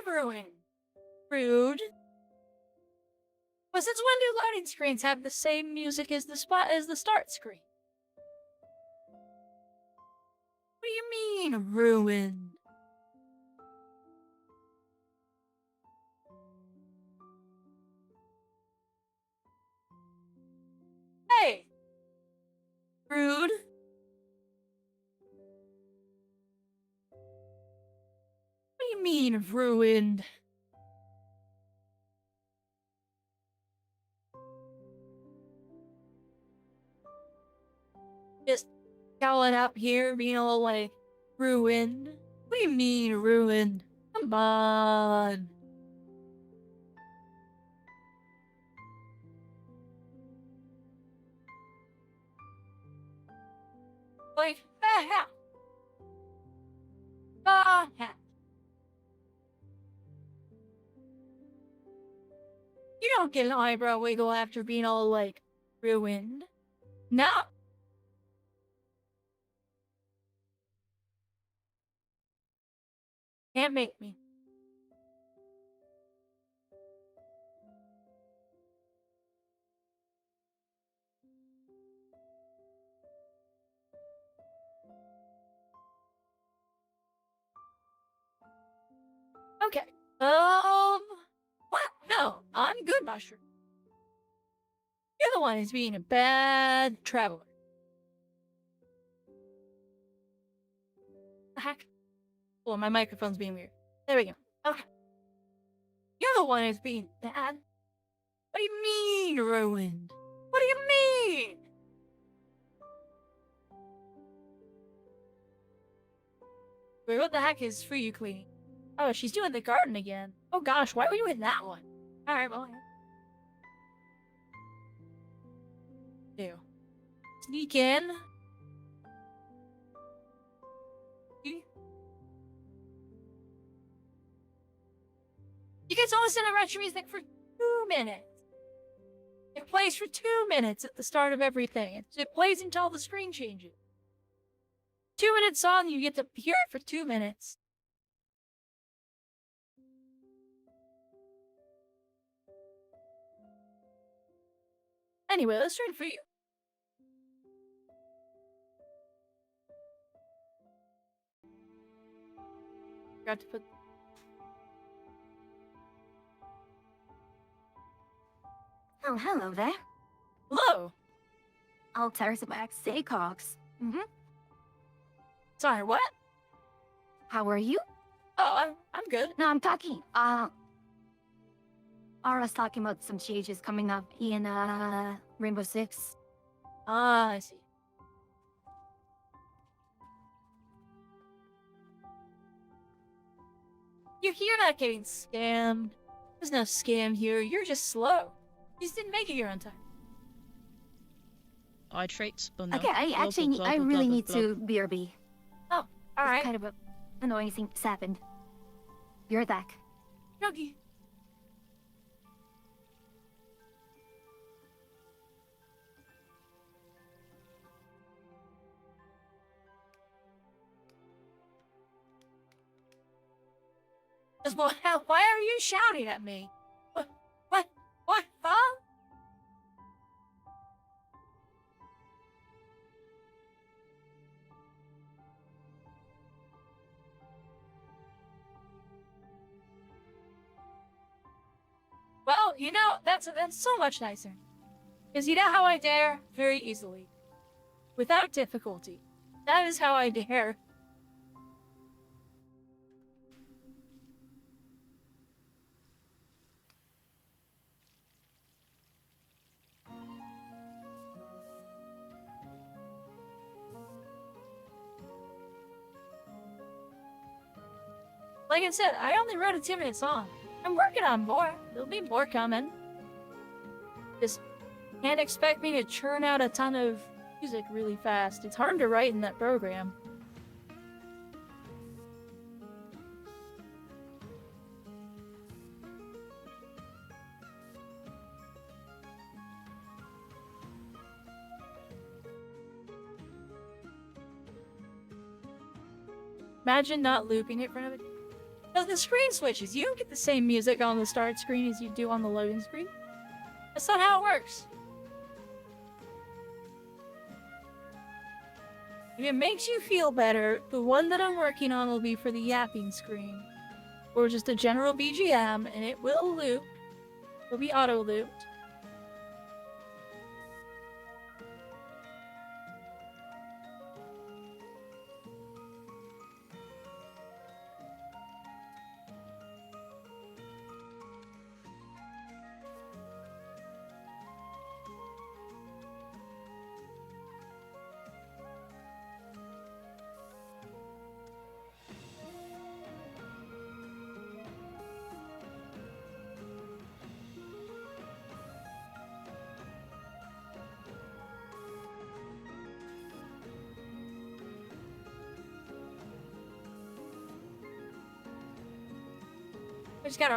Ruin. Rude. But since when do loading screens have the same music as the start screen? What do you mean, ruined? Hey! Rude. What do you mean, ruined? Just calling up here, being all like, ruined? What do you mean, ruined? Come on. Like, ah, ah, ah. You don't get an eyebrow wiggle after being all like, ruined. No. Can't make me. Okay. What? No, I'm good, Mushroom. You're the one who's being a bad traveler. The heck? Oh, my microphone's being weird. There we go. Okay. You're the one who's being bad. What do you mean, ruined? What do you mean? Wait, what the heck is Fuyu cleaning? Oh, she's doing the garden again. Oh gosh, why were you in that one? Alright, well. Ew. Sneak in. gets almost in a retro music for 2 minutes. It plays for 2 minutes at the start of everything. It plays until the screen changes. 2-minute song, you get to hear it for 2 minutes. Anyway, let's try it for you. Forgot to put. Oh, hello there. Hello. Altersmax Saycox. Sorry, what? How are you? Oh, I'm good. No, I'm talking. Ara's talking about some changes coming up in Rainbow Six. Ah, I see. You hear that getting scammed? There's no scam here. You're just slow. You just didn't make it here on time. I traits, but no. Okay, I really need to BRB. Oh, all right. Kind of a annoying thing that's happened. You're back. Yogi. Why are you shouting at me? What? Huh? Well, you know, that's so much nicer. Because you know how I dare? Very easily. Without difficulty. That is how I dare. Like I said, I only wrote a 2-minute song. I'm working on more. There'll be more coming. Just can't expect me to churn out a ton of music really fast. It's hard to write in that program. Imagine not looping it in front of it. Because the screen switches. You don't get the same music on the start screen as you do on the loading screen. That's not how it works. If it makes you feel better, the one that I'm working on will be for the yapping screen. Or just a general BGM, and it will loop. It'll be auto-looped.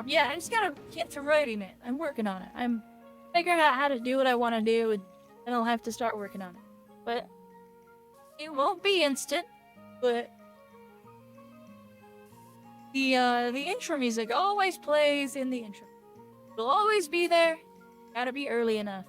I just gotta get to writing it. I'm working on it. I'm figuring out how to do what I want to do, and then I'll have to start working on it. But it won't be instant. But the intro music always plays in the intro. It'll always be there. Gotta be early enough.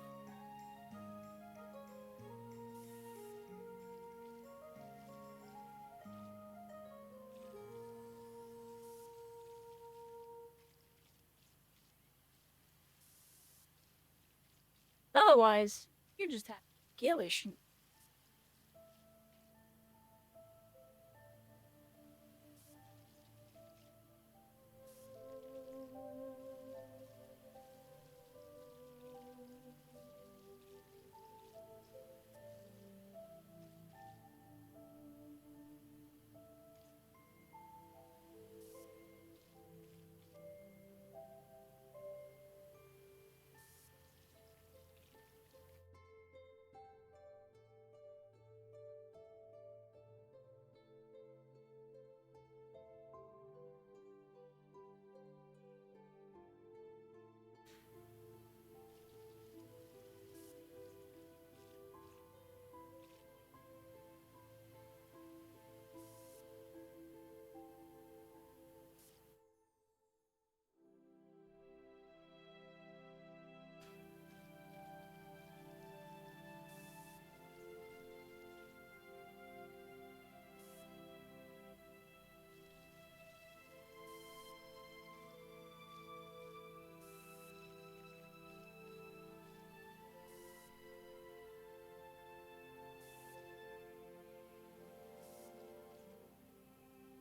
Otherwise, you just have gillish.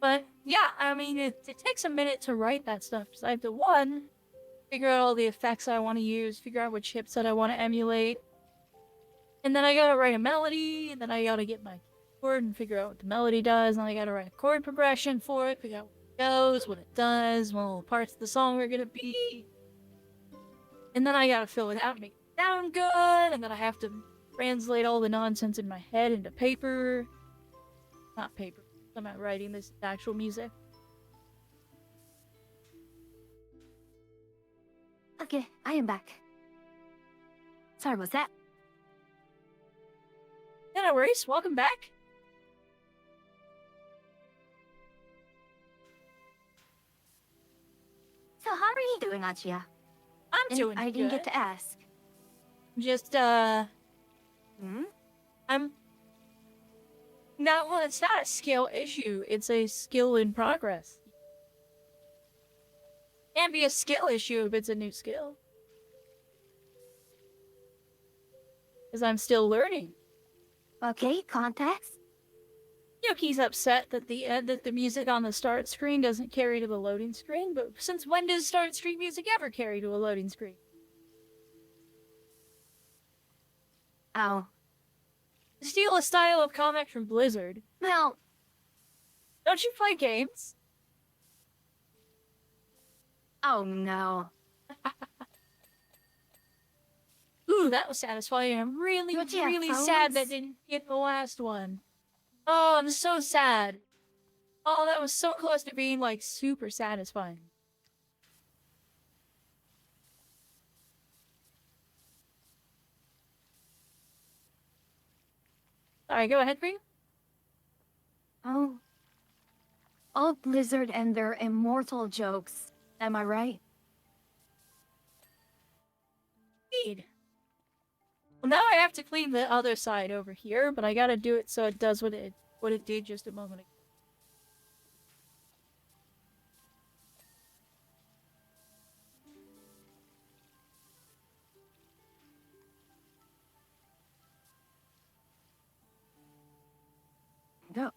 But yeah, I mean, it takes a minute to write that stuff because I have to one, figure out all the effects I want to use, figure out what chipset I want to emulate, and then I gotta write a melody, and then I gotta get my keyboard and figure out what the melody does, and I gotta write a chord progression for it, figure out what it goes, what it does, what all the parts of the song are gonna be, and then I gotta fill it out and make it sound good, and then I have to translate all the nonsense in my head into paper. Not paper. I'm not writing this actual music. Okay, I am back. Sorry, was that? Yeah, no worries. Welcome back. So how are you doing, Achia? I'm doing I didn't good. get to ask. Just, Hmm? I'm... No, well, it's not a skill issue. It's a skill in progress. It can't be a skill issue if it's a new skill. Because I'm still learning. Okay, context? Yuki's upset that the music on the start screen doesn't carry to the loading screen, but since when does start screen music ever carry to a loading screen? Oh. Steal a style of comic from Blizzard. Well, Don't you play games? oh no. Ooh, that was satisfying. I'm really, Don't you have really sad that phones? didn't get the last one. Oh, I'm so sad. Oh, that was so close to being, like, super satisfying. Alright, go ahead, Bree. Oh. All Blizzard and their immortal jokes. Am I right? Indeed. Well, now I have to clean the other side over here, but I gotta do it so it does what it did just a moment ago. No.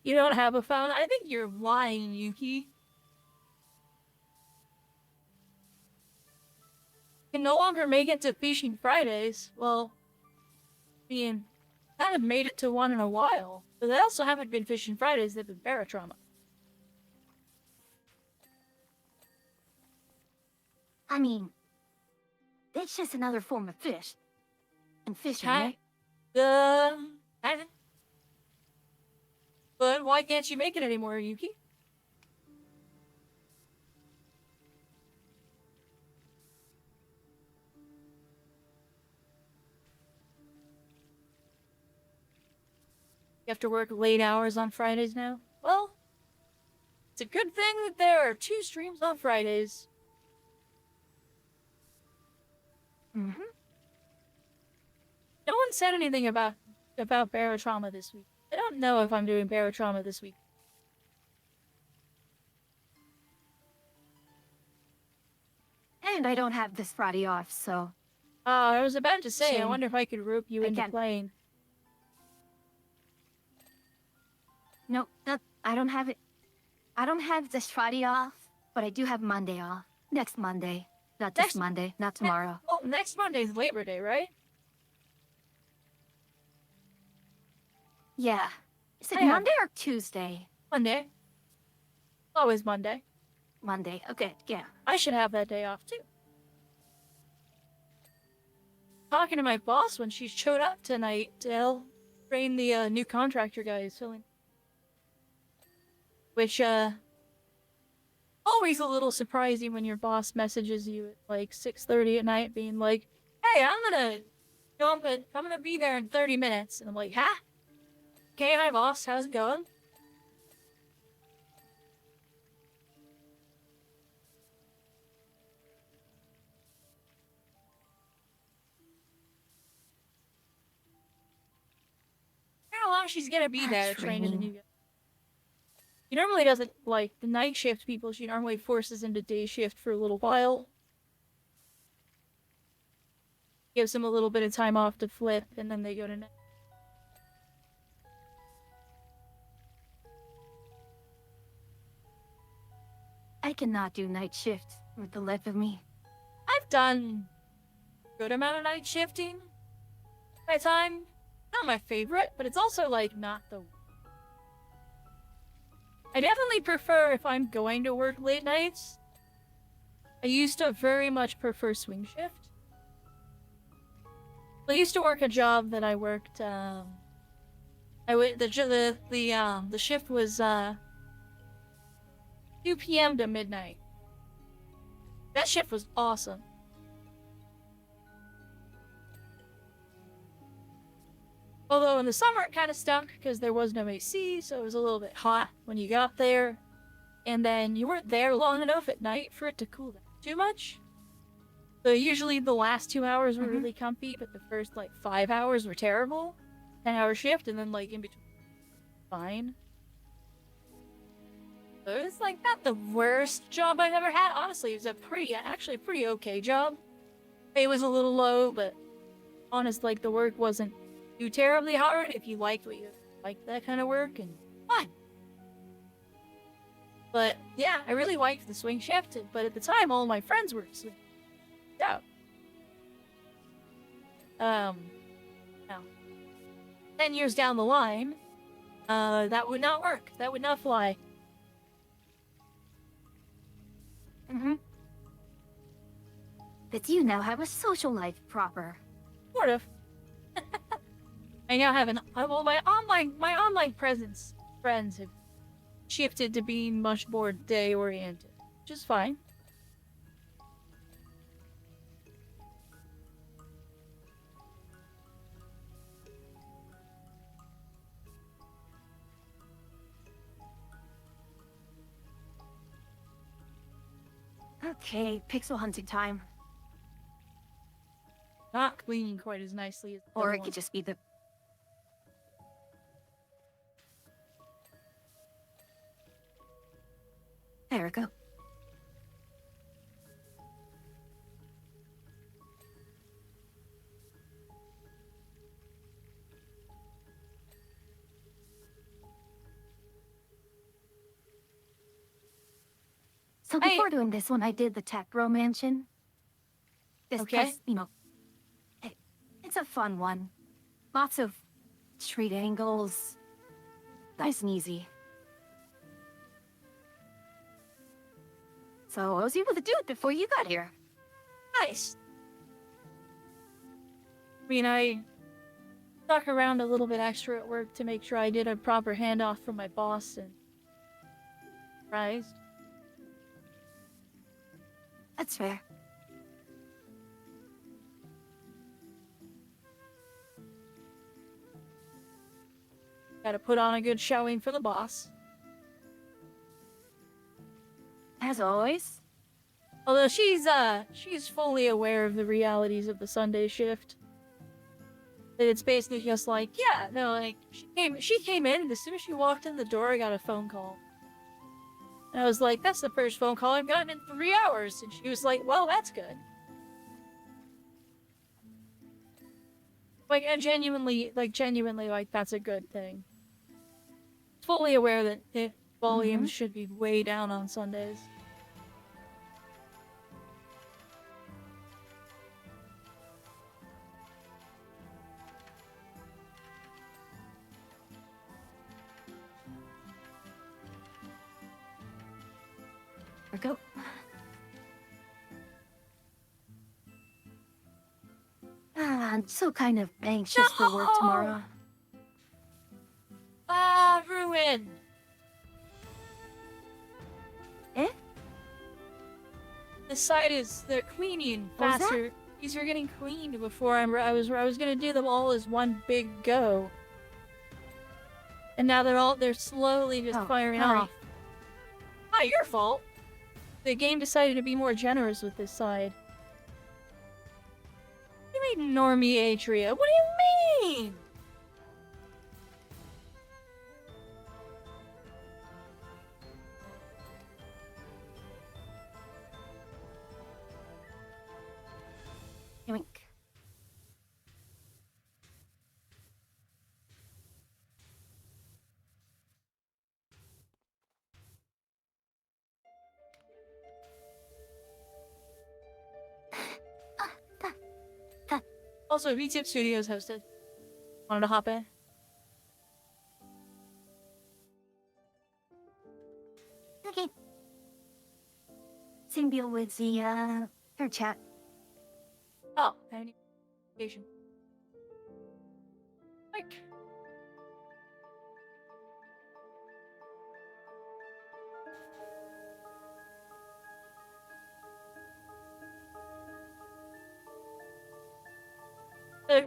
You don't have a phone? I think you're lying, Yuki. Can no longer make it to Fishing Fridays. Well, I mean, I haven't made it to one in a while. But they also haven't been Fishing Fridays, they've been Barotrauma. I mean, it's just another form of fish. And fishing, Hi. right? I But why can't you make it anymore, Yuki? You have to work late hours on Fridays now? Well, it's a good thing that there are 2 streams on Fridays. Mm-hmm. No one said anything about Barotrauma this week. I don't know if I'm doing Barotrauma this week. And I don't have this Friday off, so... I was about to say, I Shame. wonder if I could rope you I into can't. playing. No, I don't have it. I don't have this Friday off, but I do have Monday off. Next Monday. Not this Next- Monday, not tomorrow. Oh, next Monday's Labor Day, right? Yeah. Is it I have- Monday or Tuesday? Monday. Always Monday. Monday. Okay, yeah. I should have that day off too. Talking to my boss when she showed up tonight to help train the new contractor guy who's filling. Which, always a little surprising when your boss messages you at like 6:30 at night being like, hey, I'm gonna be there in 30 minutes. And I'm like, huh? Okay, hi boss, how's it going? How long she's gonna be there training the new guy? She normally doesn't like the night shift people, she normally forces into day shift for a little while. Gives them a little bit of time off to flip, and then they go to night. cannot do night shift with the life of me. I've done a good amount of night shifting. My time, not my favorite, but it's also like not the. I definitely prefer if I'm going to work late nights. I used to very much prefer swing shift. I used to work a job that I worked. The shift was 2 p.m. to midnight. That shift was awesome. Although in the summer it kind of stunk because there was no AC, so it was a little bit hot when you got there. And then you weren't there long enough at night for it to cool down too much. So usually the last 2 hours were really comfy, but the first like 5 hours were terrible. 10-hour shift, and then like in between, fine. So it was like not the worst job I've ever had. Honestly, it was actually a pretty okay job. Pay was a little low, but honestly, like the work wasn't too terribly hard if you liked that kind of work, and fine. But yeah, I really liked the swing shift, but at the time all my friends were swing. Yeah. Now, 10 years down the line, that would not work. That would not fly. But you now have a social life proper. Sort of. I now have my online friends have shifted to being much more day oriented, which is fine. Okay, pixel hunting time. Not cleaning quite as nicely as the Or other it one. could just be the... There we go. So before doing this one, I did the Tech Row Mansion. This Okay. plus, it's a fun one. Lots of street angles. Nice and easy. So I was able to do it before you got here. Nice. I mean, I stuck around a little bit extra at work to make sure I did a proper handoff from my boss, and surprised. That's fair. Gotta put on a good showing for the boss. As always. Although she's fully aware of the realities of the Sunday shift. That it's basically just like, yeah, no, like, she came in, and as soon as she walked in the door, I got a phone call. And I was like, that's the first phone call I've gotten in 3 hours. And she was like, well, that's good. Like, and genuinely, like, that's a good thing. Fully aware that the volumes should be way down on Sundays. There we go. I'm so kind of anxious for work No! tomorrow. Ah, ruin! Eh? The site they're cleaning What was that? faster. These are getting cleaned before I was gonna do them all as one big go. And now they're slowly just firing off. Not your fault. The game decided to be more generous with this side. What do you mean, Normie Atria? What do you mean? Yoink. Also, VTube Studios hosted. Wanted to hop in? Okay. Same deal with the, her chat. Oh, any notification. Like.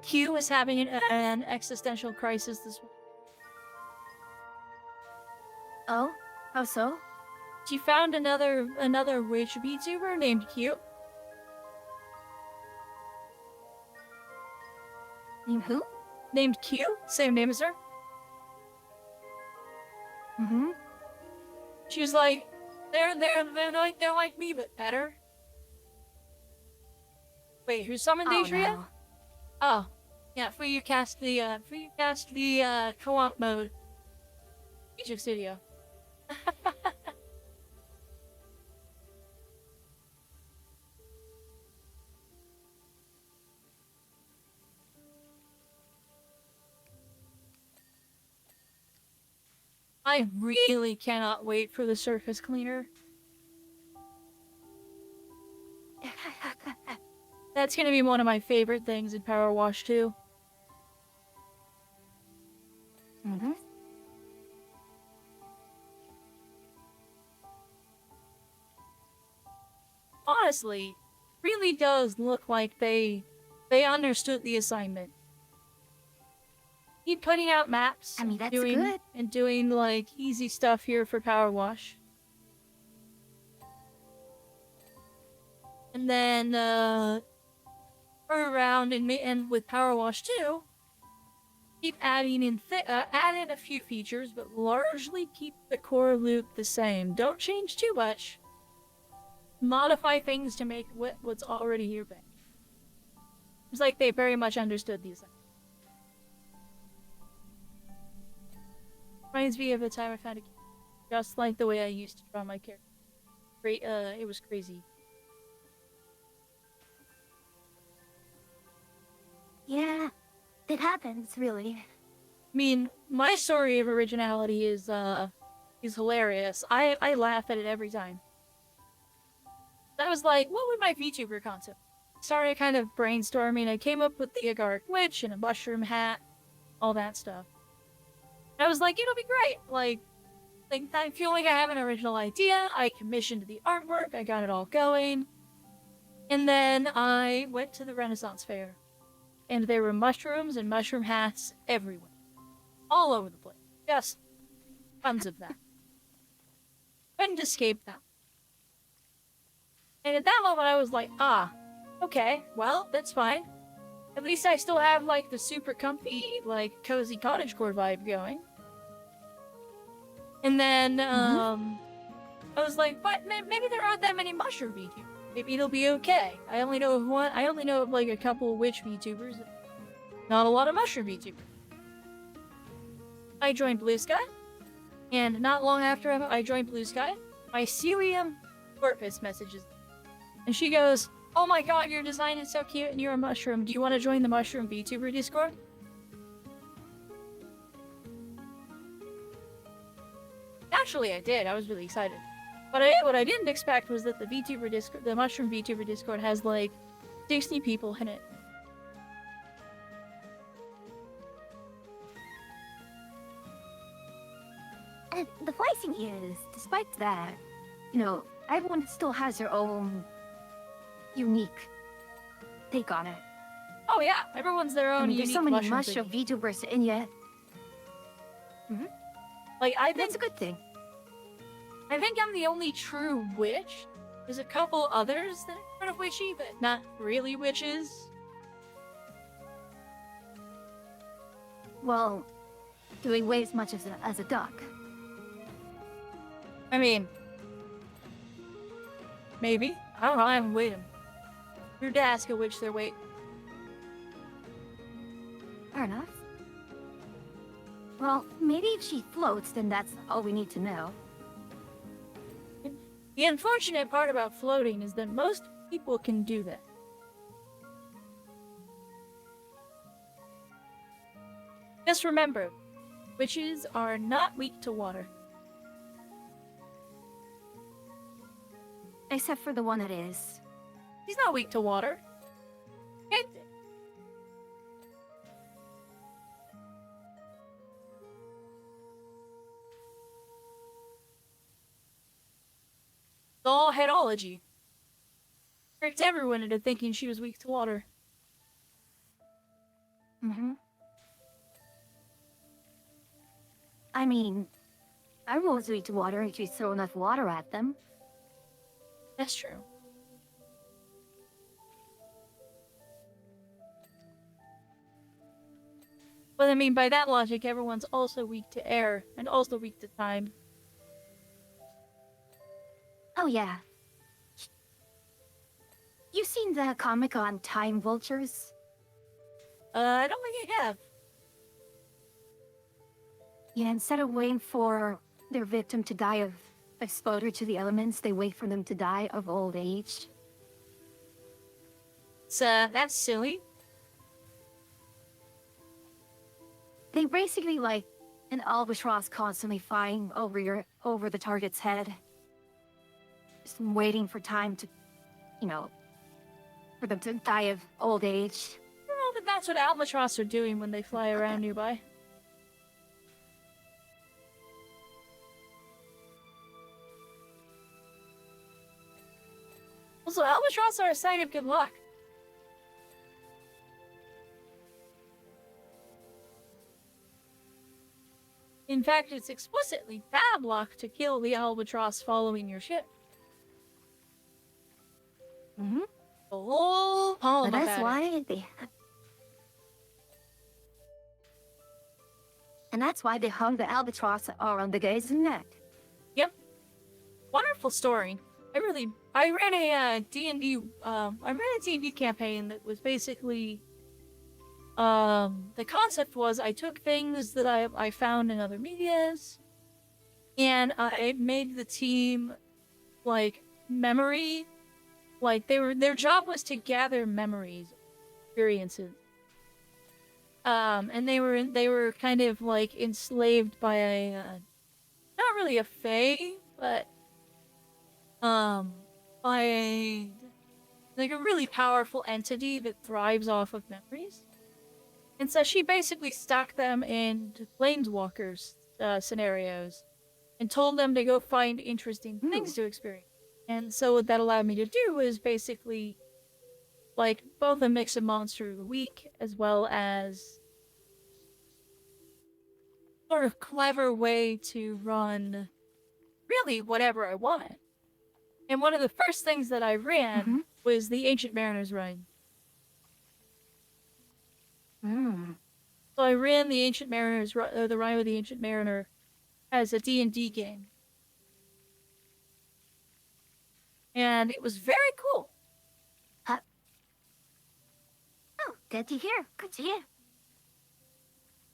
Q is having an existential crisis this week. Oh? How so? She found another witch VTuber named Q. Name who? Named Q, same name as her. Mm-hmm. She was like, they're like me, but better. Wait, who summoned Oh, Adria? no. Oh, yeah, for you cast the co-op mode. Feature Studio. I really cannot wait for the surface cleaner. That's gonna be one of my favorite things in Power Wash 2. Mm-hmm. Honestly, really does look like they understood the assignment. Keep putting out maps. I mean, that's doing, good. And doing, like, easy stuff here for Power Wash. And then, turn around and with Power Wash 2, keep adding in add a few features, but largely keep the core loop the same. Don't change too much. Modify things to make what's already here better. It's like they very much understood these things. Reminds me of a time I found a just like the way I used to draw my character. Great, it was crazy. Yeah, it happens, really. I mean, my story of originality is hilarious. I laugh at it every time. I was like, what would my VTuber concept? Started kind of brainstorming. I came up with the Agaric Witch and a mushroom hat, all that stuff. I was like, it'll be great. Like I feel like I have an original idea. I commissioned the artwork. I got it all going. And then I went to the Renaissance Fair. And there were mushrooms and mushroom hats everywhere. All over the place. Just tons of them. Couldn't escape them. And at that moment I was like, okay, well, that's fine. At least I still have, like, the super comfy, like, cozy cottagecore vibe going. And then, I was like, but maybe there aren't that many mushroom VTubers. Maybe it'll be okay. I only know of like, a couple of witch VTubers. Not a lot of mushroom VTubers. I joined Blue Sky. And not long after I joined Blue Sky, my Celium Corpus messages. And she goes, oh my god, your design is so cute and you're a mushroom. Do you want to join the Mushroom VTuber Discord? Naturally, I did. I was really excited. But what I didn't expect was that the Mushroom VTuber Discord has like 60 people in it. And the funny thing is, despite that, everyone still has their own unique take on it. Oh yeah, everyone's their own unique there's so many mushroom mushroom VTubers, and yet, Like, that's a good thing. I think I'm the only true witch. There's a couple others that are kind of witchy, but not really witches. Well, do we weigh as much as a duck? I mean, maybe. I don't know, I haven't weighed them. Weird to ask a witch their weight. Fair enough. Well, maybe if she floats, then that's all we need to know. The unfortunate part about floating is that most people can do that. Just remember, witches are not weak to water. Except for the one that is. He's not weak to water. It, it's all headology. Tricked everyone into thinking she was weak to water. Mm-hmm. I mean, everyone's weak to water if you throw enough water at them. That's true. But I mean, by that logic, everyone's also weak to air and also weak to time. Oh yeah. You seen the comic on time vultures? I don't think I have. Yeah, instead of waiting for their victim to die of exposure to the elements, they wait for them to die of old age. That's silly. They basically like an albatross constantly flying over the target's head. Just waiting for time to, you know, for them to die of old age. I don't know that that's what albatross are doing when they fly around nearby. Also, albatross are a sign of good luck. In fact, it's explicitly bad luck to kill the albatross following your ship. Mm-hmm. The whole poem But that's about it. why they... And that's why they hung the albatross around the guy's neck. Yep. Wonderful story. I ran a D&D, I ran a D&D campaign that was basically, the concept was I took things that I found in other medias, and I made the team, like, memory, like, their job was to gather memories, experiences. And they were kind of, like, enslaved by a, not really a fae, but, by a, like, a really powerful entity that thrives off of memories. And so she basically stuck them into planeswalkers scenarios and told them to go find interesting things to experience. And so what that allowed me to do was basically, like, both a mix of Monster of the Week as well as sort of clever way to run really whatever I wanted. And one of the first things that I ran was the Ancient Mariner's Run. So I ran the Ancient Mariner's the Rime of the Ancient Mariner as a D&D game. And it was very cool. Oh, good to hear. Good to hear.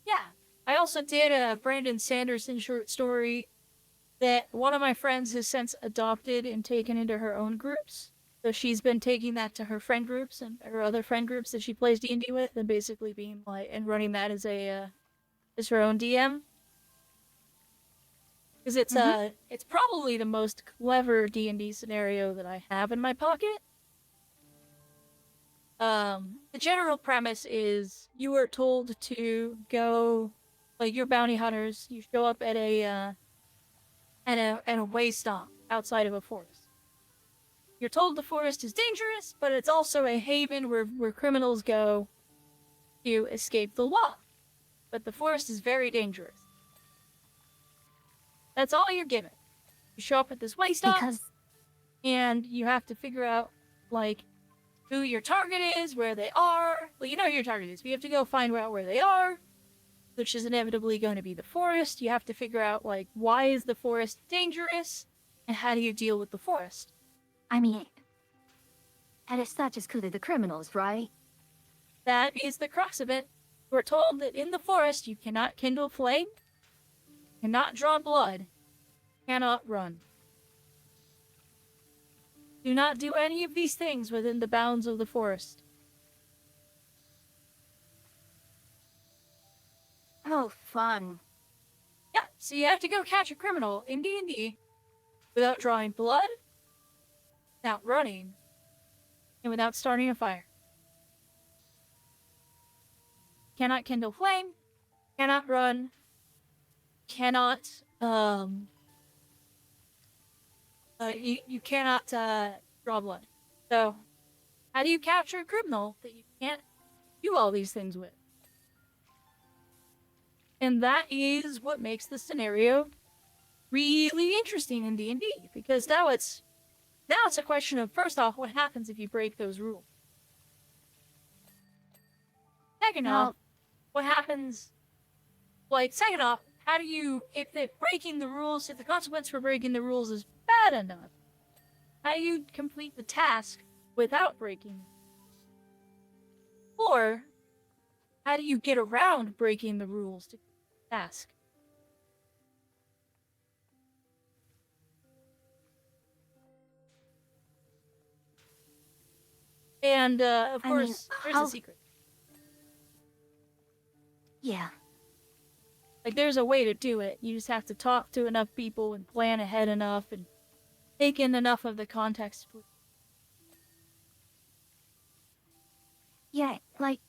Yeah. I also did a Brandon Sanderson short story that one of my friends has since adopted and taken into her own groups. So she's been taking that to her friend groups and her other friend groups that she plays D&D with, and basically being like and running that as a as her own DM. Because it's probably the most clever D&D scenario that I have in my pocket. The general premise is you are told to go, like, you're bounty hunters. You show up at a way stop outside of a forest. You're told the forest is dangerous, but it's also a haven where criminals go to escape the law. But the forest is very dangerous. That's all you're given. You show up at this way stop, and you have to figure out, like, who your target is, where they are. Well, you know who your target is, but you have to go find out where they are, which is inevitably going to be the forest. You have to figure out, like, why is the forest dangerous, and how do you deal with the forest? I mean, and it's not just because of the criminals, right? That is the crux of it. We're told that in the forest you cannot kindle flame, cannot draw blood, cannot run. Do not do any of these things within the bounds of the forest. Oh, fun. Yeah, so you have to go catch a criminal in D&D without drawing blood, without running, and without starting a fire. Cannot kindle flame, cannot run, cannot, you cannot, draw blood. So, how do you capture a criminal that you can't do all these things with? And that is what makes the scenario really interesting in D&D, because now it's a question of, first off, what happens if you break those rules? Second off, what happens, second off, how do you, if breaking the rules, if the consequence for breaking the rules is bad enough, how do you complete the task without breaking? Or, how do you get around breaking the rules to complete the task? And, of course, there's a secret. Yeah. Like, there's a way to do it. You just have to talk to enough people and plan ahead enough and take in enough of the context. Yeah, like,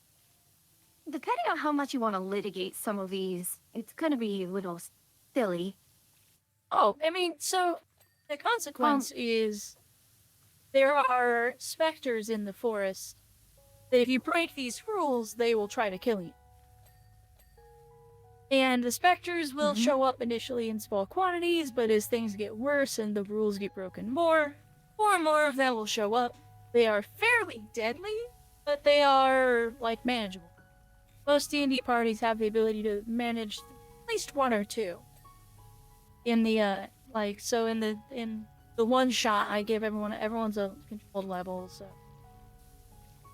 depending on how much you want to litigate some of these, it's gonna be a little silly. Oh, I mean, so the consequence is there are specters in the forest that if you break these rules, they will try to kill you. And the specters will show up initially in small quantities, but as things get worse and the rules get broken more and more of them will show up. They are fairly deadly, but they are, like, manageable. Most D&D parties have the ability to manage at least one or two. In the, in the one shot I give everyone's a controlled level, so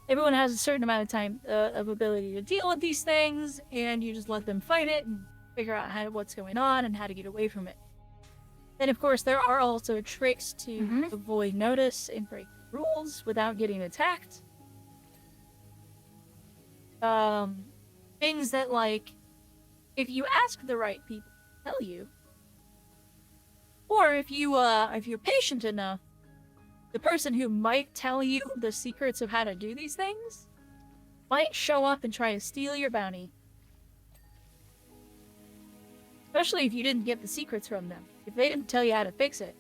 everyone has a certain amount of time of ability to deal with these things, and you just let them fight it and figure out what's going on and how to get away from it. Then, of course, there are also tricks to avoid notice and break rules without getting attacked. Things that, like, if you ask the right people to tell you, or if you're patient enough, the person who might tell you the secrets of how to do these things might show up and try to steal your bounty. Especially if you didn't get the secrets from them. If they didn't tell you how to fix it,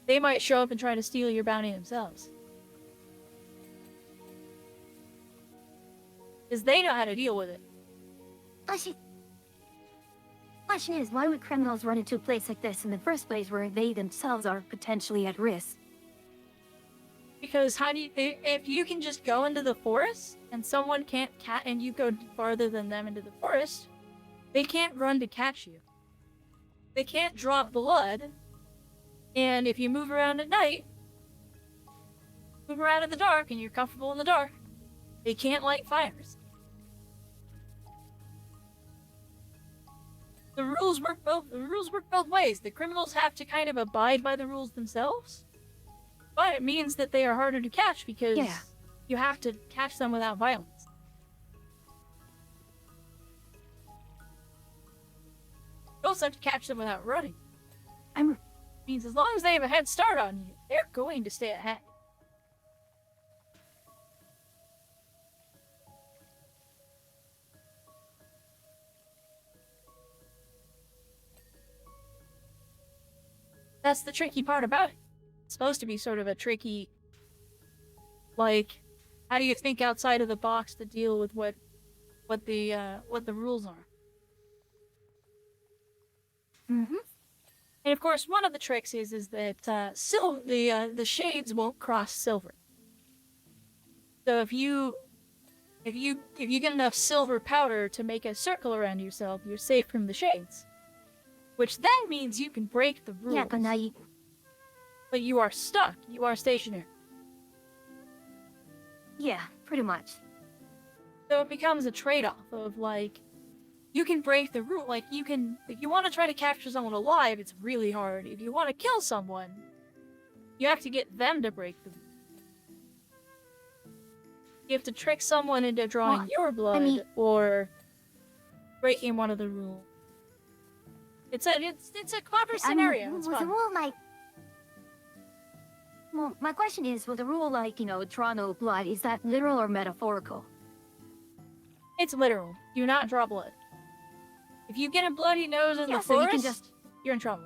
they might show up and try to steal your bounty themselves. Because they know how to deal with it. Question is, why would criminals run into a place like this in the first place where they themselves are potentially at risk? Because if you can just go into the forest and someone can't and you go farther than them into the forest, they can't run to catch you. They can't draw blood, and if you move around at night, move around in the dark, and you're comfortable in the dark, they can't light fires. The rules work both ways. The criminals have to kind of abide by the rules themselves, but it means that they are harder to catch because you have to catch them without violence. You also have to catch them without running. It means as long as they have a head start on you, they're going to stay ahead. That's the tricky part about it. It's supposed to be sort of a tricky, like, how do you think outside of the box to deal with what the rules are? And of course, one of the tricks is that the shades won't cross silver. So if you get enough silver powder to make a circle around yourself, you're safe from the shades. Which then means you can break the rules. Yeah, but now But you are stuck. You are stationary. Yeah, pretty much. So it becomes a trade-off of, like, you can break the rule. Like, you can, if you want to try to capture someone alive, it's really hard. If you want to kill someone, you have to get them to break the rule. You have to trick someone into drawing your blood, or breaking one of the rules. It's a clever scenario. It's was the fun. rule like? Well, my question is, will the rule like draw no blood? Is that literal or metaphorical? It's literal. Do not draw blood. If you get a bloody nose in Yeah, the so you forest, can just. you're in trouble.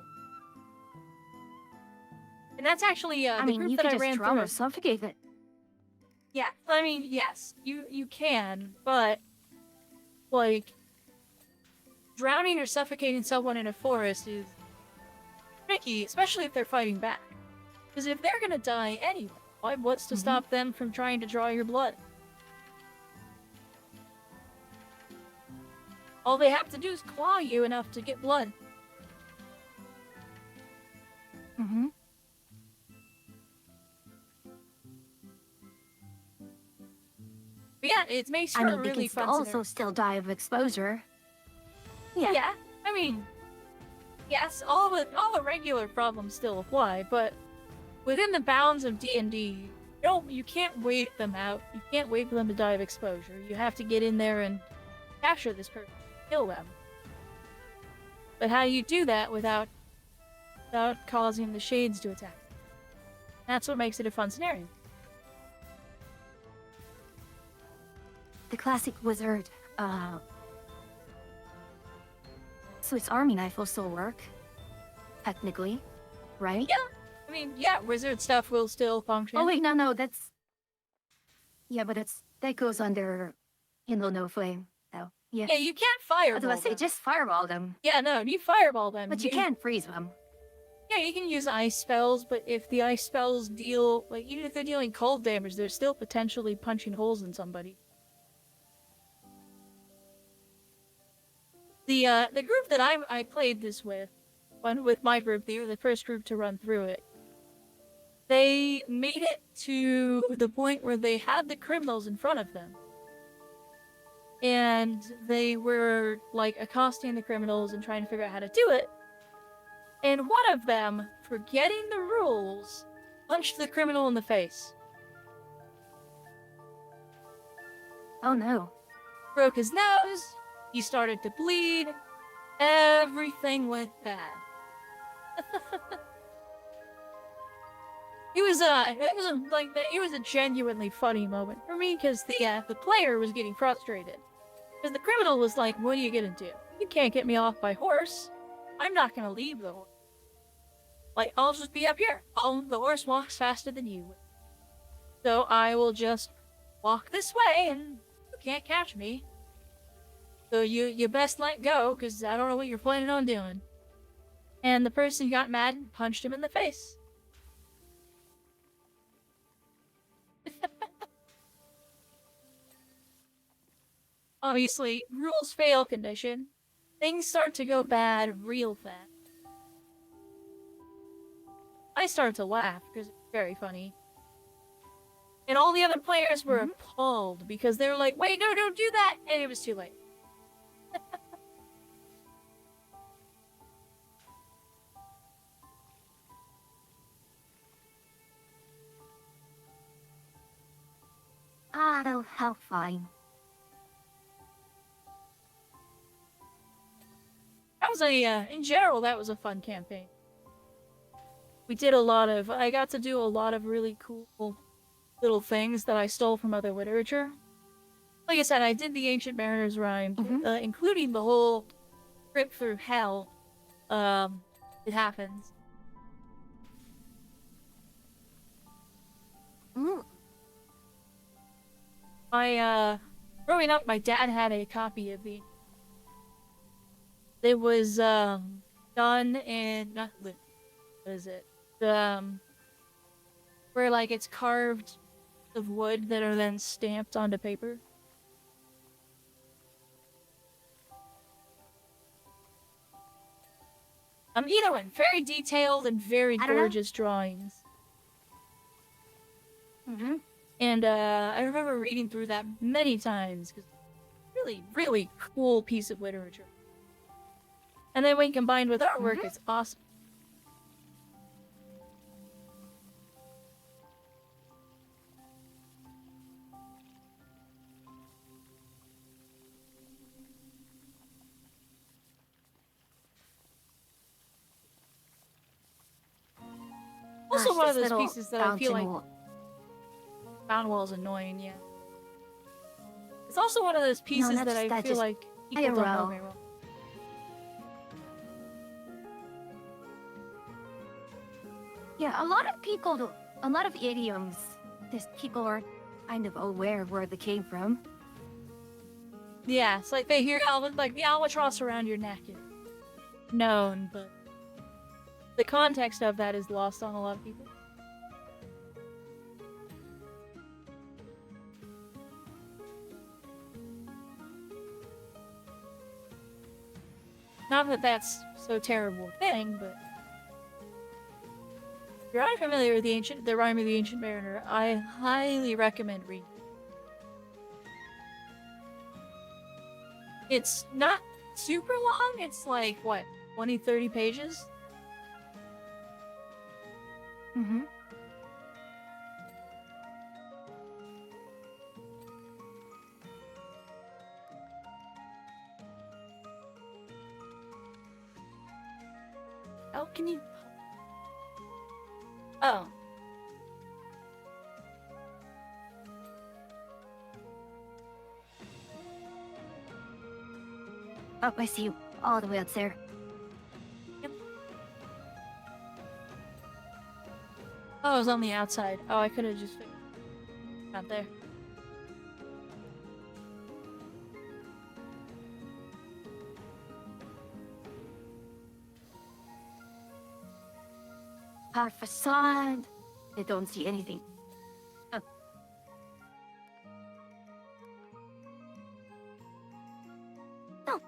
And that's actually I the mean, group you that can I just ran drown through. or suffocate it. Yeah, I mean, yes, you can, but like drowning or suffocating someone in a forest is tricky, especially if they're fighting back. Because if they're gonna die anyway, what's to stop them from trying to draw your blood? All they have to do is claw you enough to get blood. Mm-hmm. But yeah, it makes for I mean, a they really can fun also scenario. still die of exposure. Yeah. Yeah, I mean, yes, all the regular problems still apply, but within the bounds of D&D, you can't wait them out. You can't wait for them to die of exposure. You have to get in there and capture this person, kill them. But how do you do that without causing the shades to attack? That's what makes it a fun scenario. The classic wizard, so its army knife will still work. Technically. Right? Yeah. I mean, yeah, wizard stuff will still function. Oh wait, no, that's... Yeah, but that goes under no flame, though. Yeah. Yeah, you can't fireball I was about to say, them. just fireball them. Yeah, no, you fireball them. But you can't freeze them. Yeah, you can use ice spells, but if the ice spells deal, like, even if they're dealing cold damage, they're still potentially punching holes in somebody. The group that I played this with my group, they were the first group to run through it. They made it to the point where they had the criminals in front of them. And they were, like, accosting the criminals and trying to figure out how to do it. And one of them, forgetting the rules, punched the criminal in the face. Oh no. Broke his nose, he started to bleed, everything went bad. It was a genuinely funny moment for me because the player was getting frustrated. Because the criminal was like, what are you gonna do? You can't get me off by horse. I'm not gonna leave the horse. Like, I'll just be up here. The horse walks faster than you. So I will just walk this way and you can't catch me. So you best let go, because I don't know what you're planning on doing. And the person got mad and punched him in the face. Obviously, rules fail condition. Things start to go bad real fast. I start to laugh because it's very funny. And all the other players were appalled because they were like, wait, no, don't do that! And it was too late. Oh, how fine. That was in general, that was a fun campaign. We did I got to do a lot of really cool little things that I stole from other literature. Like I said, I did the Ancient Mariner's Rhyme, including the whole trip through hell. It happens. Growing up, my dad had a copy of the... It was, done in... What is it? Where, like, it's carved of wood that are then stamped onto paper. Either one. Very detailed and very gorgeous drawings. And, I remember reading through that many times, because really, really cool piece of literature. And then when combined with artwork, it's awesome. Also, Gosh, one of this those little pieces that I feel fountain like will... Mountain Wall is annoying. Yeah, it's also one of those pieces not that just I that, feel just like people don't know IRL. very well. Yeah, a lot of idioms, this people are kind of aware of where they came from. Yeah, it's like they hear like the albatross around your neck is known, but the context of that is lost on a lot of people. Not that that's so terrible a thing, but if you're unfamiliar with the Rhyme of the Ancient Mariner, I highly recommend reading. It's not super long. It's like what, 20, 30 pages. Mm-hmm. Oh, can you? Oh. Oh, I see you all the way out there. Yep. Oh, I was on the outside. Oh, I could have just not there. Our facade. I don't see anything. Oh. No.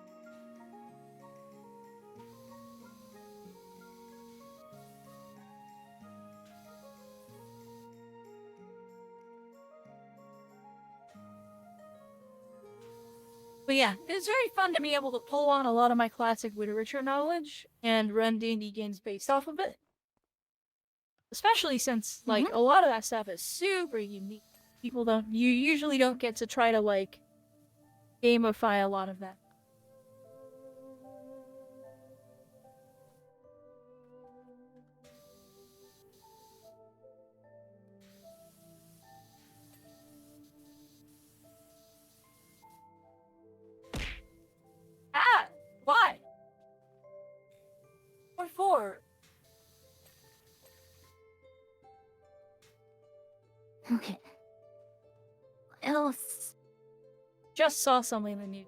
But yeah, it's very fun to be able to pull on a lot of my classic literature knowledge and run D&D games based off of it. Especially since, like, a lot of that stuff is super unique. You usually don't get to try to, like, gamify a lot of that. Ah! Why? What for? Okay. What else? Just saw something in the news.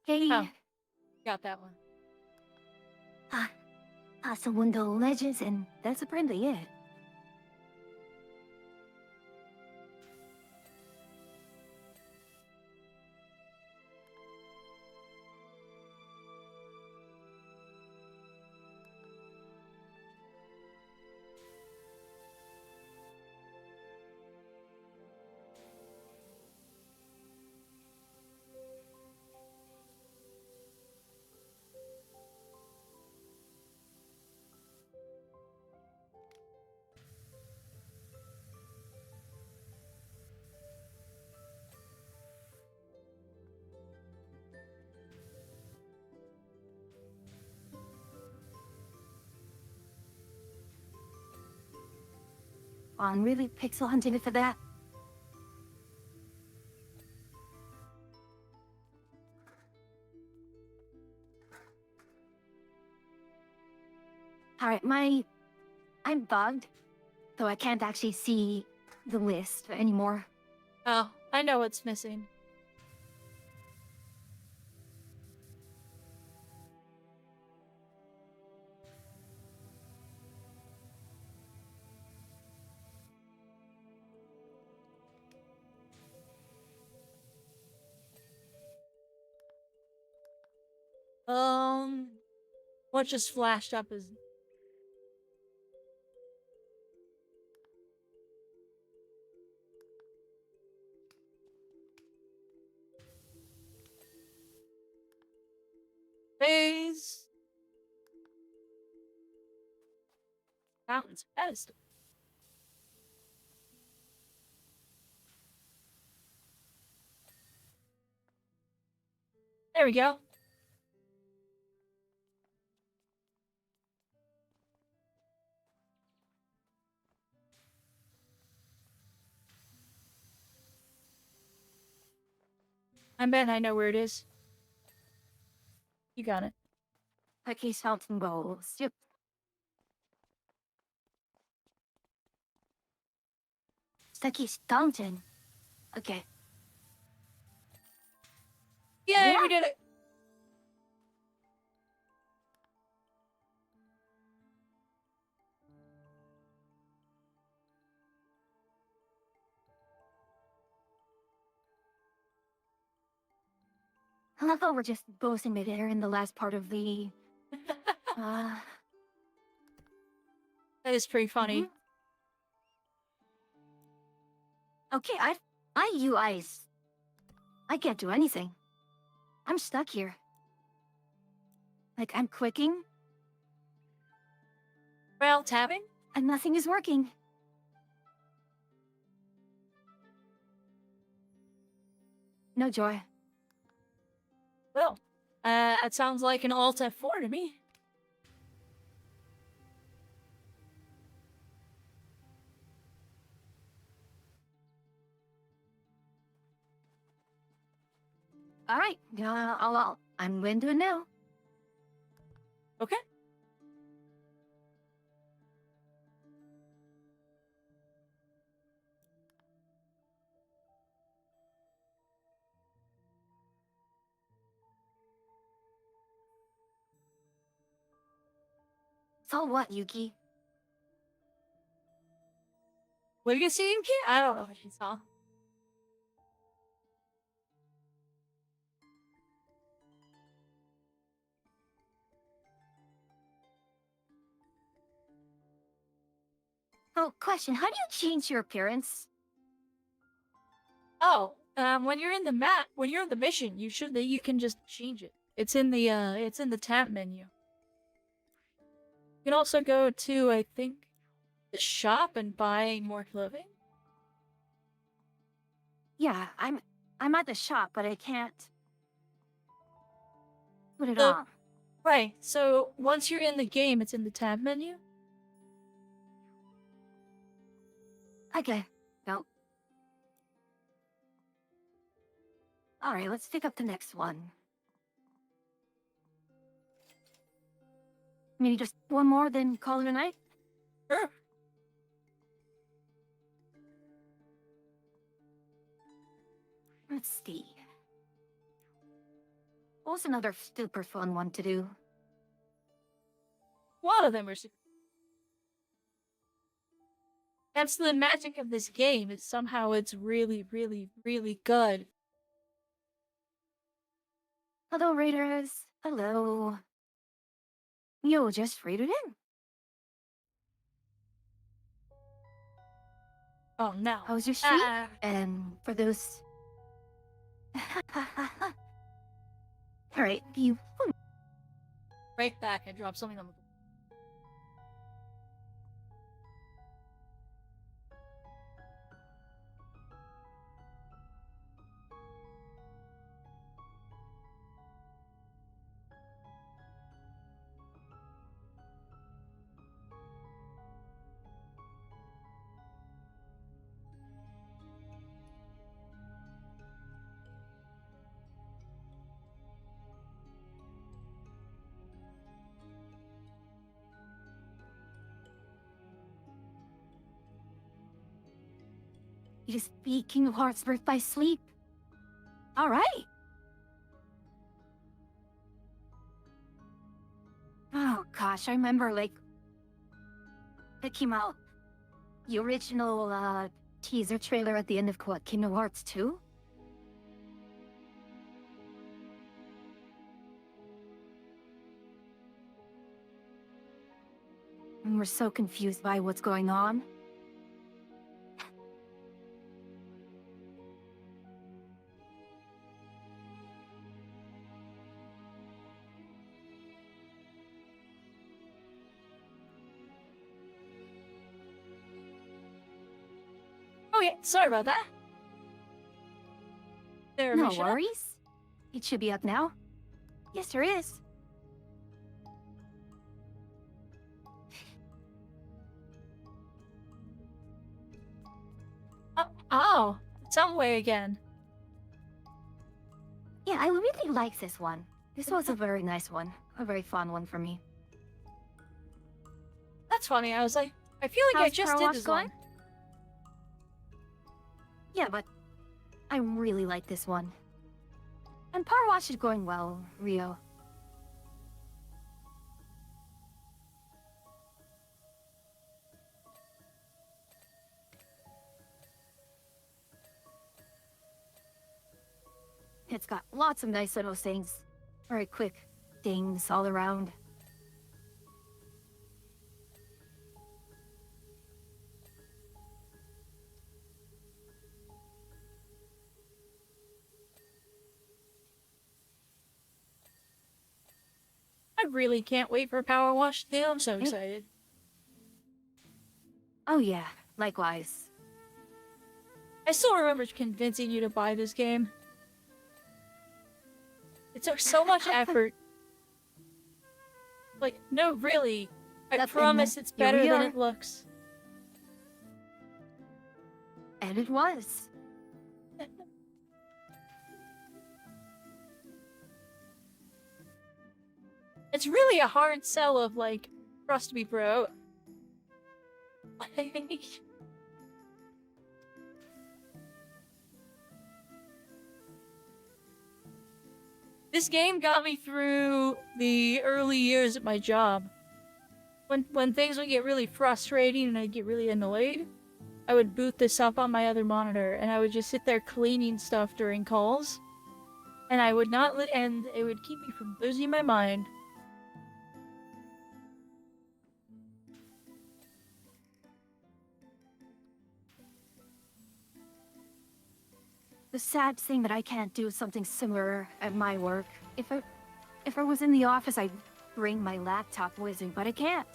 Hey. Oh. Got that one. Some window ledges, and that's apparently it. I'm really pixel hunting for that. Alright, I'm bugged, so I can't actually see the list anymore. Oh, I know what's missing. What just flashed up is phase. Mountains pedestal. There we go. I bet I know where it is. You got it. Turkey's Mountain Bowls. Yep. Turkey's Mountain. Okay. Yay, Yeah. we did it! I love how we're just both in midair in the last part of the uh That is pretty funny. mhm. Okay, you eyes. I can't do anything. I'm stuck here. Like I'm clicking Well, tapping? and nothing is working. No joy. Well, that sounds like an Alt F4 to me. All right, I'm going to do it now. Okay. So what, Yuki? What you seeing, kid? I don't know what she saw. Oh, question. How do you change your appearance? Oh, when you're in the when you're in the mission, you can just change it. It's in the tab menu. You can also go to, I think, the shop and buy more clothing. Yeah, I'm at the shop, but I can't put it So- on. Right, so once you're in the game, it's in the tab menu. Okay. No. All right, let's pick up the next one. Maybe just one more, then call it a night? Sure. Let's see. What was another super fun one to do? A lot of them are super. That's the magic of this game, is somehow it's really, really, really good. Hello, Raiders. Hello. You just raided in. Oh no. How's your streak? Ah, And for those... All right, you... right back, I dropped something on the You just beat King of Hearts' birth by sleep. All right. Oh gosh, I remember like it came out the original teaser trailer at the end of what, Kingdom Hearts 2? And we're so confused by what's going on. Oh yeah, sorry about that. There, No mission up? worries. It should be up now. Yes, there is. Oh, some way again. Yeah, I really like this one. This was a very nice one. A very fun one for me. That's funny. I was like, I feel like I How's just car did wash this going? one. Yeah, but I really like this one. And power wash is going well, Rio. It's got lots of nice little things. Very quick things all around. I really can't wait for Power Wash 2. I'm so excited. Oh yeah, likewise. I still remember convincing you to buy this game. It took so much effort. Like, no, really. I That's promise it's here we better than are. it looks. And it was. It's really a hard sell of, like, trust me, bro. This game got me through the early years at my job. When things would get really frustrating and I'd get really annoyed, I would boot this up on my other monitor and I would just sit there cleaning stuff during calls. And I would not and it would keep me from losing my mind. The sad thing that I can't do something similar at my work. If I was in the office, I'd bring my laptop with me, but I can't.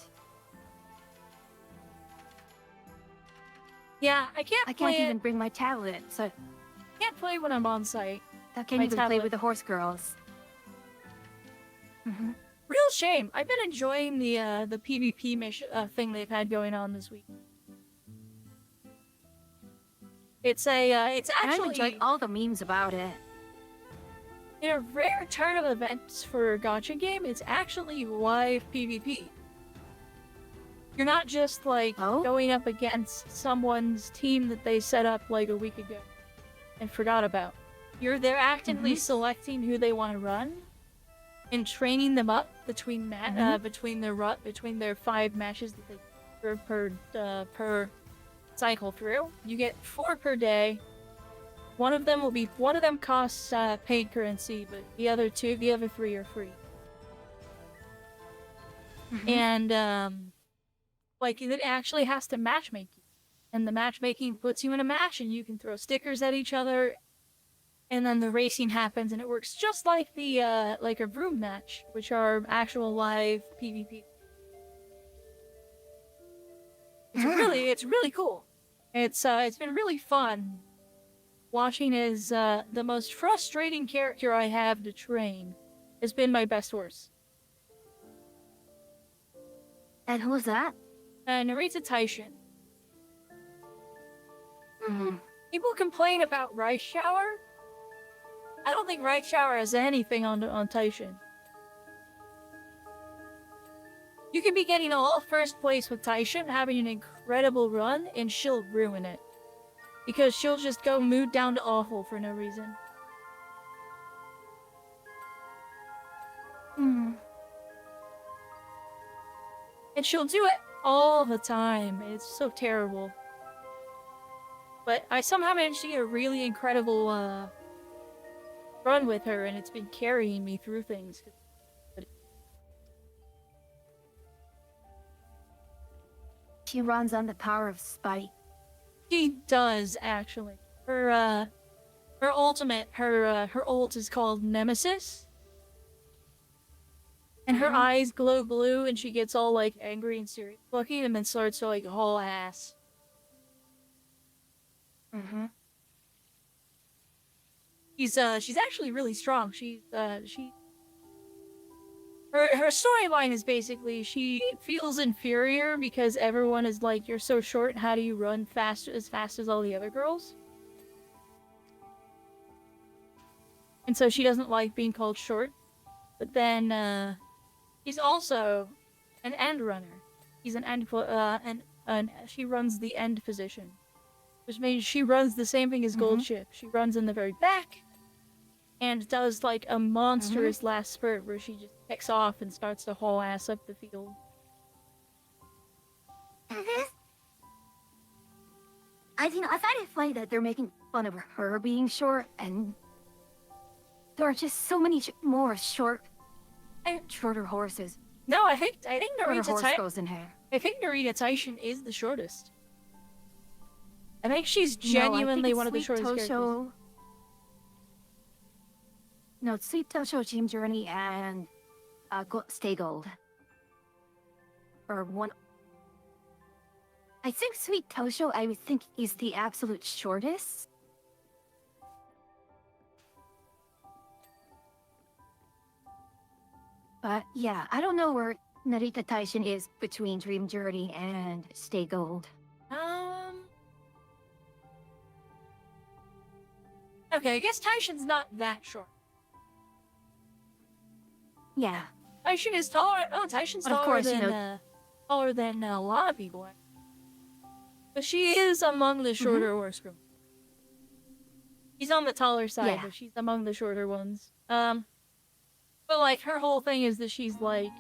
Yeah, I can't I play can't it. even bring my tablet, so Can't play when I'm on site. I can't My even play tablet. with the horse girls. Real shame. I've been enjoying the PvP mission thing they've had going on this week. It's And I've actually enjoyed all the memes about it. in a rare turn of events for a gacha game. It's actually live PvP. You're not just like Oh? going up against someone's team that they set up like a week ago and forgot about. They're actively selecting who they want to run and training them up between between their 5 matches that they per cycle through. You get 4 per day. One of them costs paid currency, but the other 3 are free. And like it actually has to matchmake you, and the matchmaking puts you in a match, and you can throw stickers at each other, and then the racing happens, and it works just like the like a room match, which are actual live PvP. It's really cool. It's been really fun watching as the most frustrating character I have to train has been my best horse. And who's that? Narita Taishin. Mm-hmm. People complain about Rice Shower. I don't think Rice Shower has anything on Taishin. You can be getting all first place with Taishin, having an incredible run, and she'll ruin it. Because she'll just go mood down to awful for no reason. And she'll do it all the time. It's so terrible. But I somehow managed to get a really incredible run with her, and it's been carrying me through things. She runs on the power of spite. She does, actually. Her ultimate, her ult is called Nemesis. And her eyes glow blue, and she gets all, like, angry and serious looking, and then starts to, like, haul ass. Mm-hmm. She's actually really strong. Her storyline is basically she feels inferior because everyone is like, you're so short, how do you run fast as all the other girls? And so she doesn't like being called short. But then he's also an end runner. He's an end and she runs the end position, which means she runs the same thing as Gold Ship. She runs in the very back and does like a monstrous last spurt where she just kicks off and starts to haul ass up the field. I find it funny that they're making fun of her being short, and there are just so many more shorter horses. No, I think Shorter Narita horse goes in here. I think Narita Taishin is the shortest. I think she's No, I think genuinely it's one of the Sweet shortest characters. Tosho. No, it's Sweet Tosho, Team Journey, and Stay Gold. Or one. I think Sweet Tosho, I would think, is the absolute shortest. But yeah, I don't know where Narita Taishin is between Dream Journey and Stay Gold. Okay, I guess Taishin's not that short. Yeah. Taishin is taller. Oh, Taishin's But of taller course, than you know- taller than a lot of people. But she is among the shorter horse group. She's on the taller side, Yeah. but she's among the shorter ones. But like her whole thing is that she's like,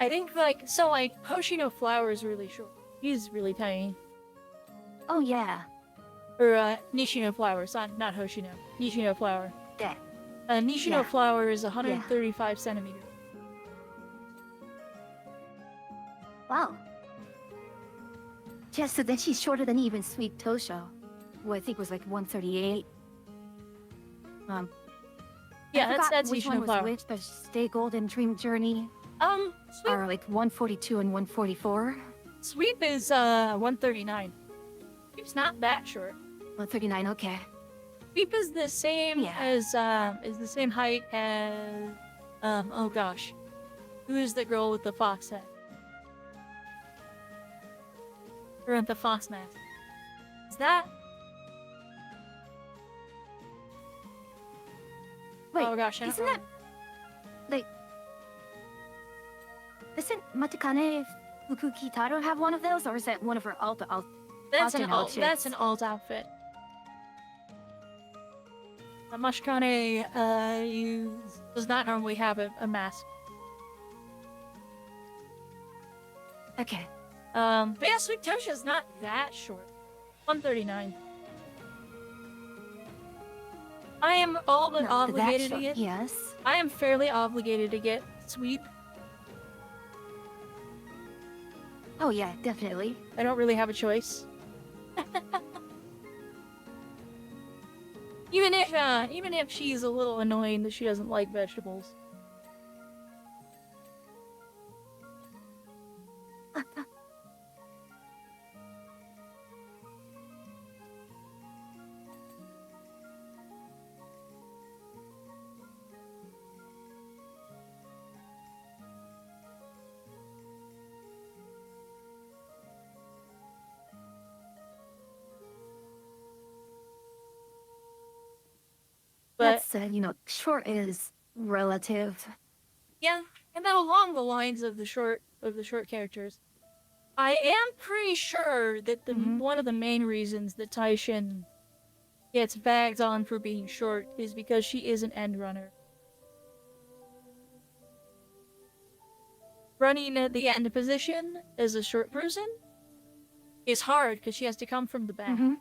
I think like so like Hoshino Flower is really short. He's really tiny. Oh yeah. Or Nishino Flower, not Hoshino. Nishino Flower. Yeah. Nishino Yeah. Flower is 135 centimeters. Wow. Yeah, so then she's shorter than even Sweet Tosho, who I think was like 138. Yeah, I forgot that's which Nishino one was Flower. which, but Stay Gold and Dream Journey Sweep, are like 142 and 144. Sweep is 139. Sweep's not that short. 139, okay. Sweep is the same Yeah. is the same height as oh gosh. Who is the girl with the fox head? Or the fox mask. Is that Wait, oh gosh, I don't isn't know. that like doesn't Matakane Fukuki Taro have one of those, or is that one of her alt? That's an alternate alt. That's outfits? an alt outfit. Mashikane does not normally have a mask. Okay. But yeah, Sweet Tosha's not that short. 139. I am all but Not that obligated to short, get. yes. I am fairly obligated to get Sweep. Oh yeah, definitely. I don't really have a choice. Even if she's a little annoying that she doesn't like vegetables. But That's short is relative. yeah, and then along the lines of the short characters, I am pretty sure that the Mhm. one of the main reasons that Taishin gets bagged on for being short is because she is an end runner. Running at the end position as a short person is hard because she has to come from the back. Mhm.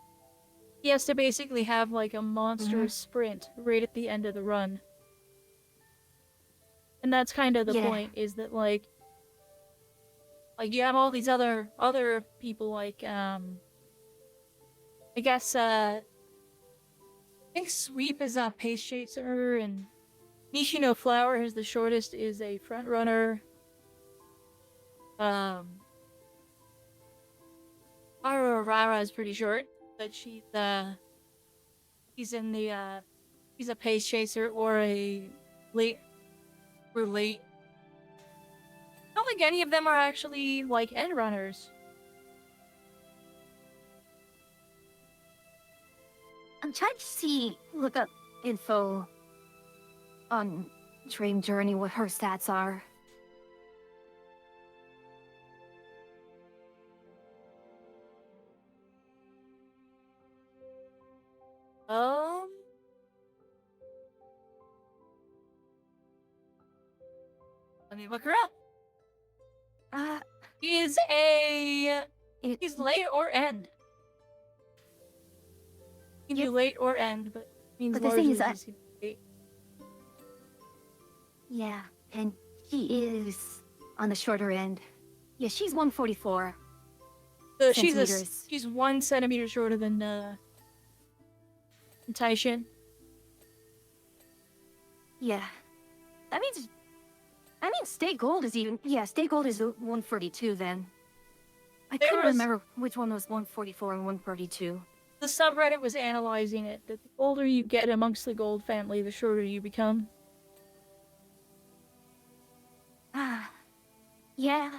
He has to basically have like a monstrous sprint right at the end of the run. And that's kind of the Yeah. point, is that like you have all these other people like I guess I think Sweep is a pace chaser and Nishino Flower is the shortest, is a front runner. Aurora is pretty short. but he's in the he's a pace chaser or a late relate. I don't think any of them are actually like end runners. I'm trying to look up info on Dream Journey, what her stats are. Um, let me look her up. Uh, He's it, he's late or end. He can Yep. do late or end, but means But the thing is largely that- just late. yeah, and she is on the shorter end. Yeah, she's 144 So centimeters. she's 1 centimeter shorter than Taishin. Yeah. That means... State Gold is even... Yeah, State Gold is 142 then. I There couldn't was- remember which one was 144 and 142. The subreddit was analyzing it, that the older you get amongst the gold family, the shorter you become. Ah, yeah.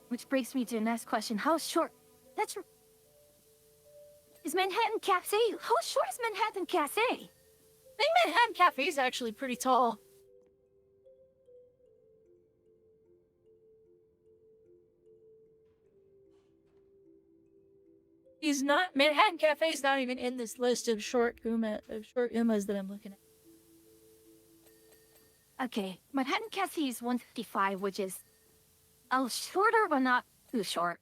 Which brings me to the next question. How short... Is Manhattan Cafe... How short is Manhattan Cafe? I think Manhattan Cafe is actually pretty tall. He's not. Manhattan Cafe is not even in this list of short Umas that I'm looking at. Okay, Manhattan Cafe is 155, which is a little shorter, but not too short.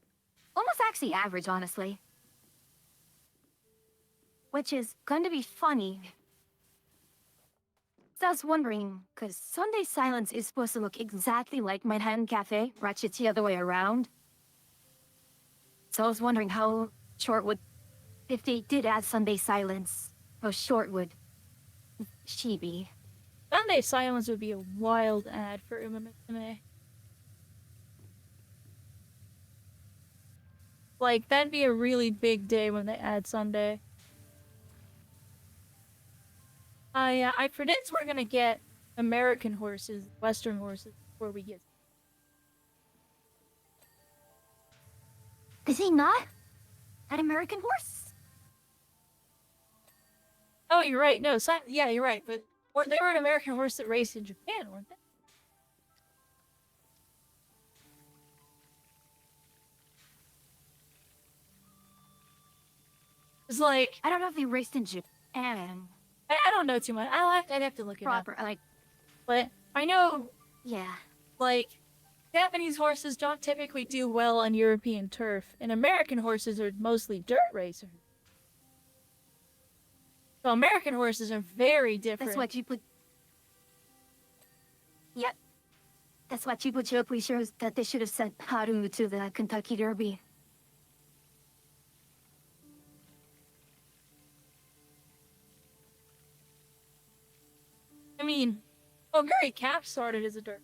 Almost actually average, honestly. Which is going to be funny. So I was wondering, because Sunday Silence is supposed to look exactly like Manhattan Cafe, or actually it's the other way around. So I was wondering how short would, if they did add Sunday Silence, how short would she be? Sunday Silence would be a wild ad for Uma Musume. Like, that'd be a really big day when they add Sunday. I predict we're gonna get American horses, Western horses, before we get... Is he not an American horse? Oh, you're right. No, yeah, you're right. But they were an American horse that raced in Japan, weren't they? It's like, I don't know if he raced in Japan. I don't know too much. I'd have to look it up. Proper, like, But I know, yeah. like, Japanese horses don't typically do well on European turf, and American horses are mostly dirt racers. So American horses are very different. That's what you put. Yep. That's what you put Jopley shows that they should have sent Haru to the Kentucky Derby. I mean, Gary Cap started as a dirt.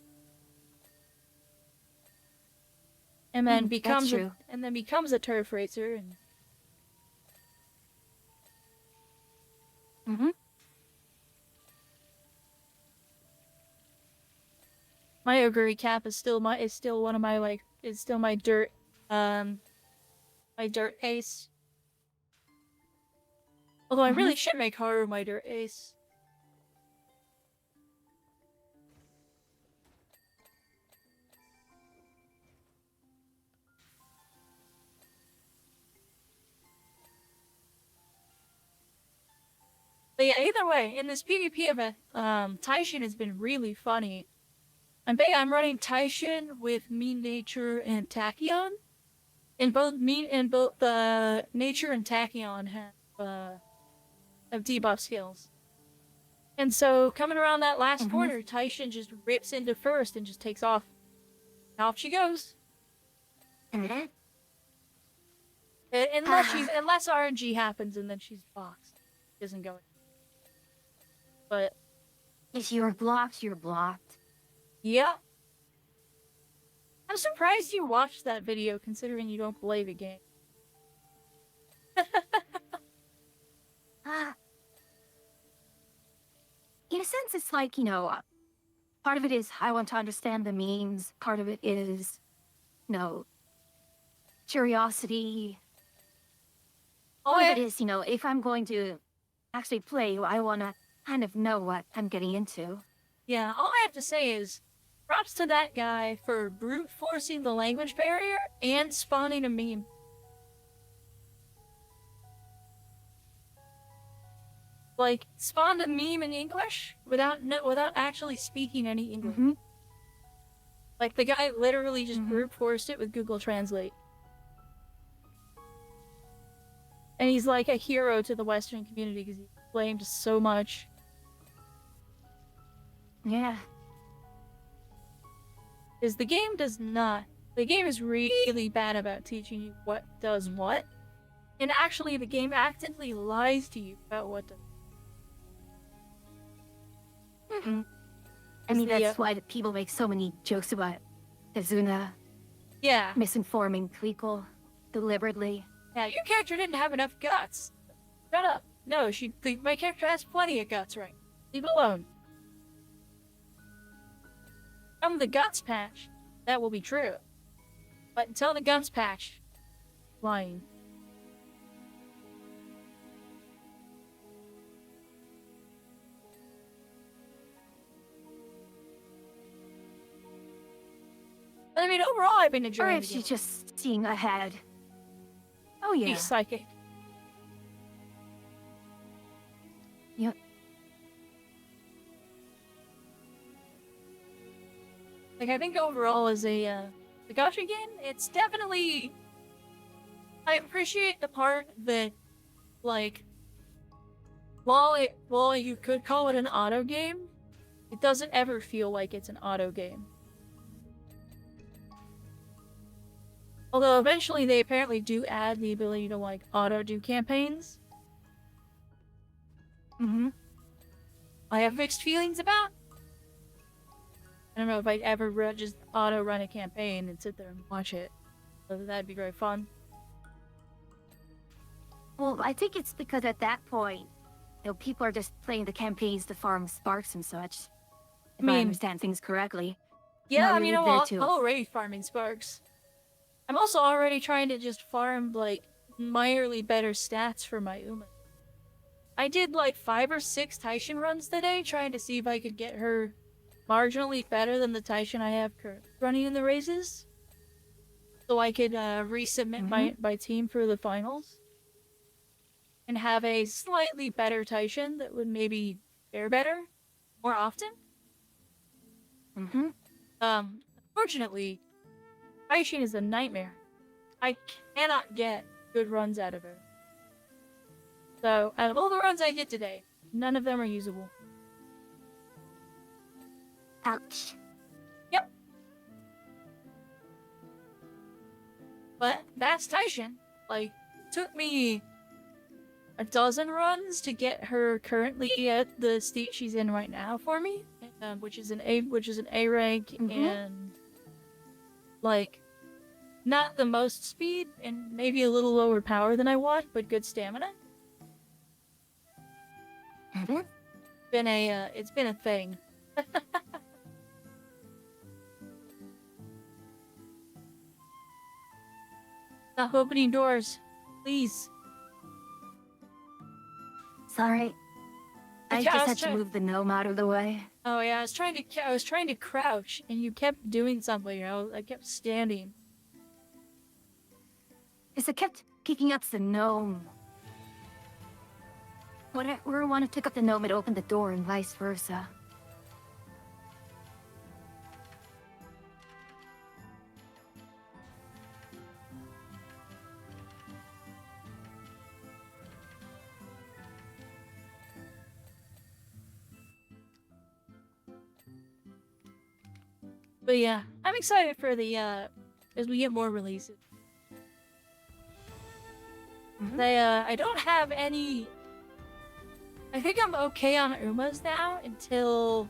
And then that's true. becomes a turf racer, and Mm-hmm. my Oguri Cap is still one of my my dirt my dirt ace. Although I really should make Haru my dirt ace. But yeah, either way, in this PvP event, Taishin has been really funny. I'm running Taishin with Mean Nature and Tachyon. And both Nature and Tachyon have debuff skills. And so coming around that last corner, Taishin just rips into first and just takes off. And off she goes. Unless RNG happens and then she's boxed. She doesn't go. But If you're blocked, you're blocked. yeah. I'm surprised you watched that video considering you don't play the game. sense, it's like, part of it is I want to understand the memes. Part of it is, curiosity. Oh, Part of yeah. it is, if I'm going to actually play, I want to kind of know what I'm getting into. Yeah, all I have to say is props to that guy for brute forcing the language barrier and spawning a meme. Like, spawned a meme in English without actually speaking any English. Mm-hmm. Like, the guy literally just Mhm. brute forced it with Google Translate. And he's like a hero to the Western community because he's blamed so much. Yeah. Because the game does not. The game is really bad about teaching you what does what. And actually, the game actively lies to you about what does. Mm-mm. I mean, the, that's why the people make so many jokes about Kazuna Yeah. misinforming Tweakle deliberately. Yeah, your character didn't have enough guts. Shut up. No, my character has plenty of guts, right? Leave it alone. From the guts patch, that will be true. But until the guts patch, lying. But I mean, overall, I've been Or enjoying if the she's game. just seeing ahead. Oh, yeah. She's psychic. Yep. Like, I think overall as a the gacha game, it's definitely... I appreciate the part that, like, while you could call it an auto game, it doesn't ever feel like it's an auto game. Although eventually they apparently do add the ability to, like, auto do campaigns. Mm-hmm. I have mixed feelings about. I don't know if I'd ever just auto run a campaign and sit there and watch it. So that'd be very fun. Well, I think it's because at that point, people are just playing the campaigns to farm sparks and such. If I mean- understand things correctly. Yeah, Not I mean, really I'm there to- already farming sparks. I'm also already trying to just farm, like, minorly better stats for my Uma. I did, like, 5 or 6 Taishin runs today, trying to see if I could get her marginally better than the Taishin I have running in the races. So I could resubmit my team for the finals. And have a slightly better Taishin that would maybe fare better more often. Mm-hmm. Unfortunately, Taishin is a nightmare. I cannot get good runs out of her. So, out of all the runs I get today, none of them are usable. Ouch. But that's Taishin. Like, took me a dozen runs to get her currently at the state she's in right now for me, which is an A rank and like not the most speed and maybe a little lower power than I want, but good stamina. Mm-hmm. It's been a thing. Stop opening doors, please. Sorry. I Yeah, just I was had to trying- move the gnome out of the way. Oh yeah, I was trying to crouch, and you kept doing something. I kept standing. Yes, I kept kicking up the gnome. When I want to pick up the gnome, it opened the door and vice versa. But yeah, I'm excited for the as we get more releases. I don't have any. I think I'm okay on Umas now until.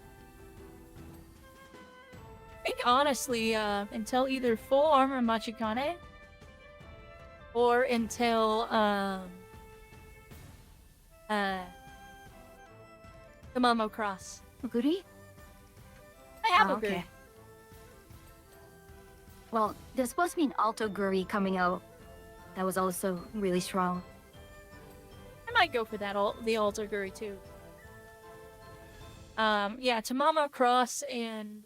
I think honestly, until either full armor Machikane or until Kamamo Cross. Oguri? I have Oh, a okay. Well, there's supposed to be an Alto Guri coming out that was also really strong. I might go for that the Alter Guri too. Yeah, Tamamo Cross and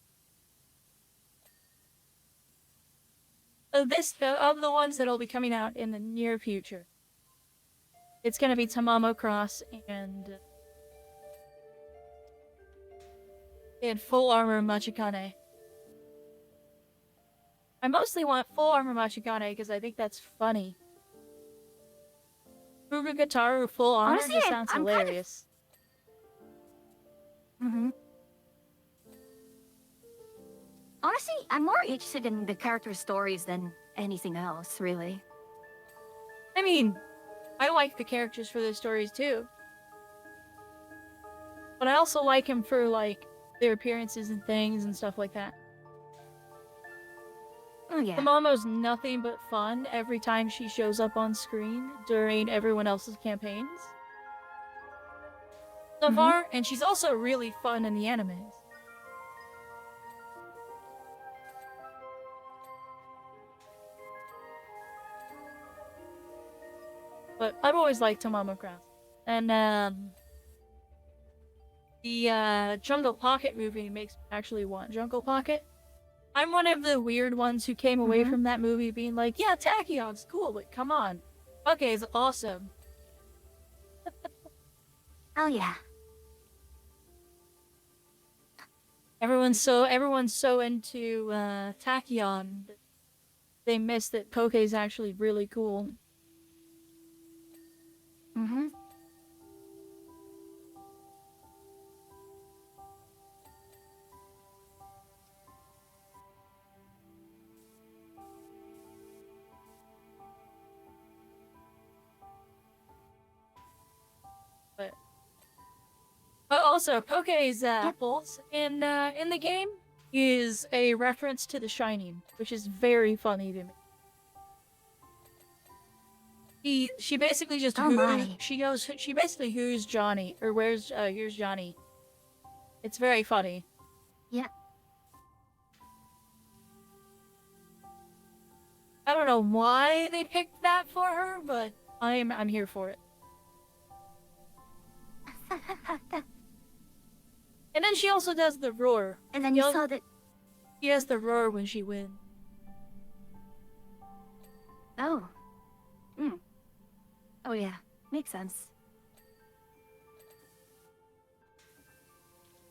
this of the ones that'll be coming out in the near future. It's gonna be Tamamo Cross and Full Armor Machikane. I mostly want Full Armor Machikane because I think that's funny. Fugataru Full Armor Honestly, just sounds I'm hilarious. Mm-hmm. Honestly, I'm more interested in the character stories than anything else, really. I mean, I like the characters for their stories too. But I also like him for, like, their appearances and things and stuff like that. Oh, yeah. Tamamo's nothing but fun every time she shows up on screen during everyone else's campaigns. So far, and she's also really fun in the animes. But I've always liked Tamamo Cross. And, the, Jungle Pocket movie makes me actually want Jungle Pocket. I'm one of the weird ones who came away from that movie being like, yeah, Tachyon's cool, but come on. Okay, it's awesome. Oh, yeah. Everyone's so into, Tachyon. They miss that Poke's actually really cool. Mm-hmm. But also, Poke's pulse in the game is a reference to The Shining, which is very funny to me. She basically just she basically who's Johnny or here's Johnny. It's very funny. Yeah. I don't know why they picked that for her, but I'm here for it. And then she also does the roar. And then you saw that. She has the roar when she wins. Oh. Hmm. Oh, yeah. Makes sense.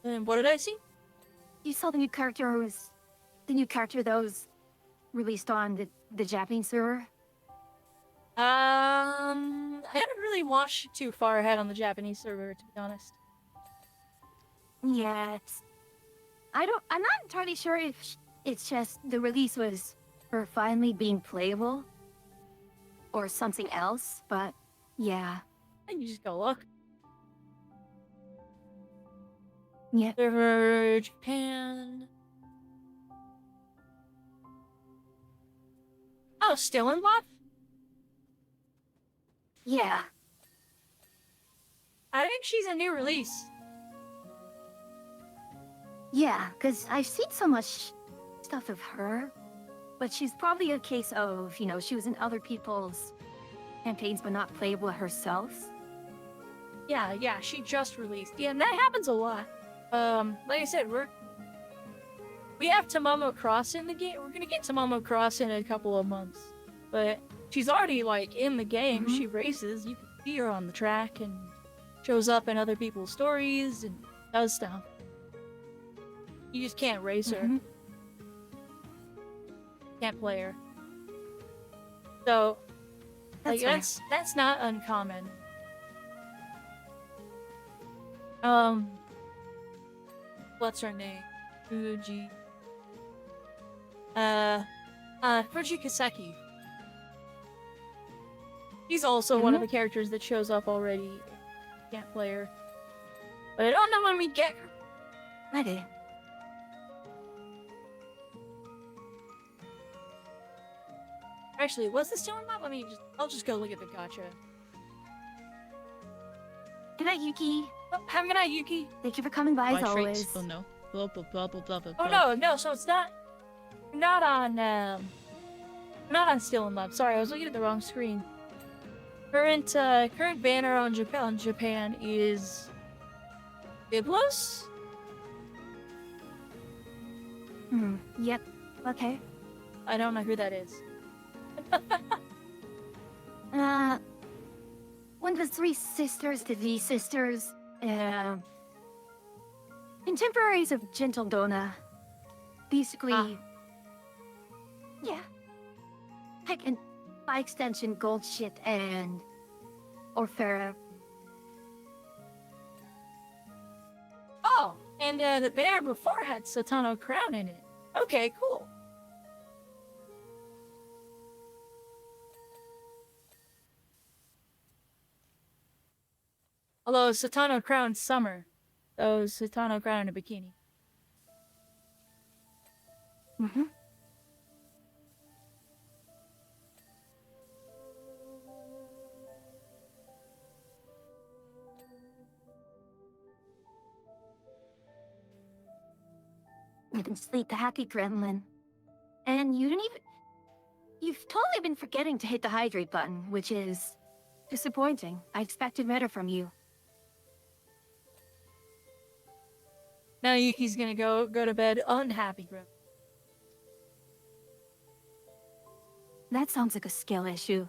And what did I see? You saw the new character that was released on the Japanese server? I haven't really watched too far ahead on the Japanese server, to be honest. Yeah, I'm not entirely sure if it's just the release was for finally being playable or something else, but yeah. And you just go look. Yeah. Server Japan. Oh, still in bot? Yeah. I think she's a new release. Yeah, because I've seen so much stuff of her, but she's probably a case of, you know, she was in other people's campaigns but not playable herself. Yeah, she just released. Yeah, and that happens a lot. Like I said, we have Tamamo Cross in the game. We're gonna get Tamamo Cross in a couple of months. But she's already, like, in the game. She races. You can see her on the track and shows up in other people's stories and does stuff. You just can't race her. Can't play her. So, like, that's not uncommon. What's her name? Fuji. Fuji Kaseki. She's also one of the characters that shows up already. Can't play her. But I don't know when we get her. Ready. Actually, was this still in that? I'll just go look at the gacha. Good night, Yuki. Oh, have a good night, Yuki. Thank you for coming by as White always. stripes? Oh no. Blah blah blah blah blah blah. Oh no, so it's not. Not on. Not on Still in Love. Sorry, I was looking at the wrong screen. Current banner on Japan is Biblos. Yep. Okay. I don't know who that is. One of the three sisters to the sisters, contemporaries of Gentle Donna. Basically, yeah. Heck, and by extension, Gold Shit and Orfera. Oh, and the banner before had Satano Crown in it. Okay, cool. Although Satano Crown's summer, so Satano Crown in a bikini. You can sleep the happy gremlin. And you didn't even... You've totally been forgetting to hit the hydrate button, which is disappointing. I expected better from you. Now Yuki's gonna go to bed unhappy, bro. That sounds like a skill issue.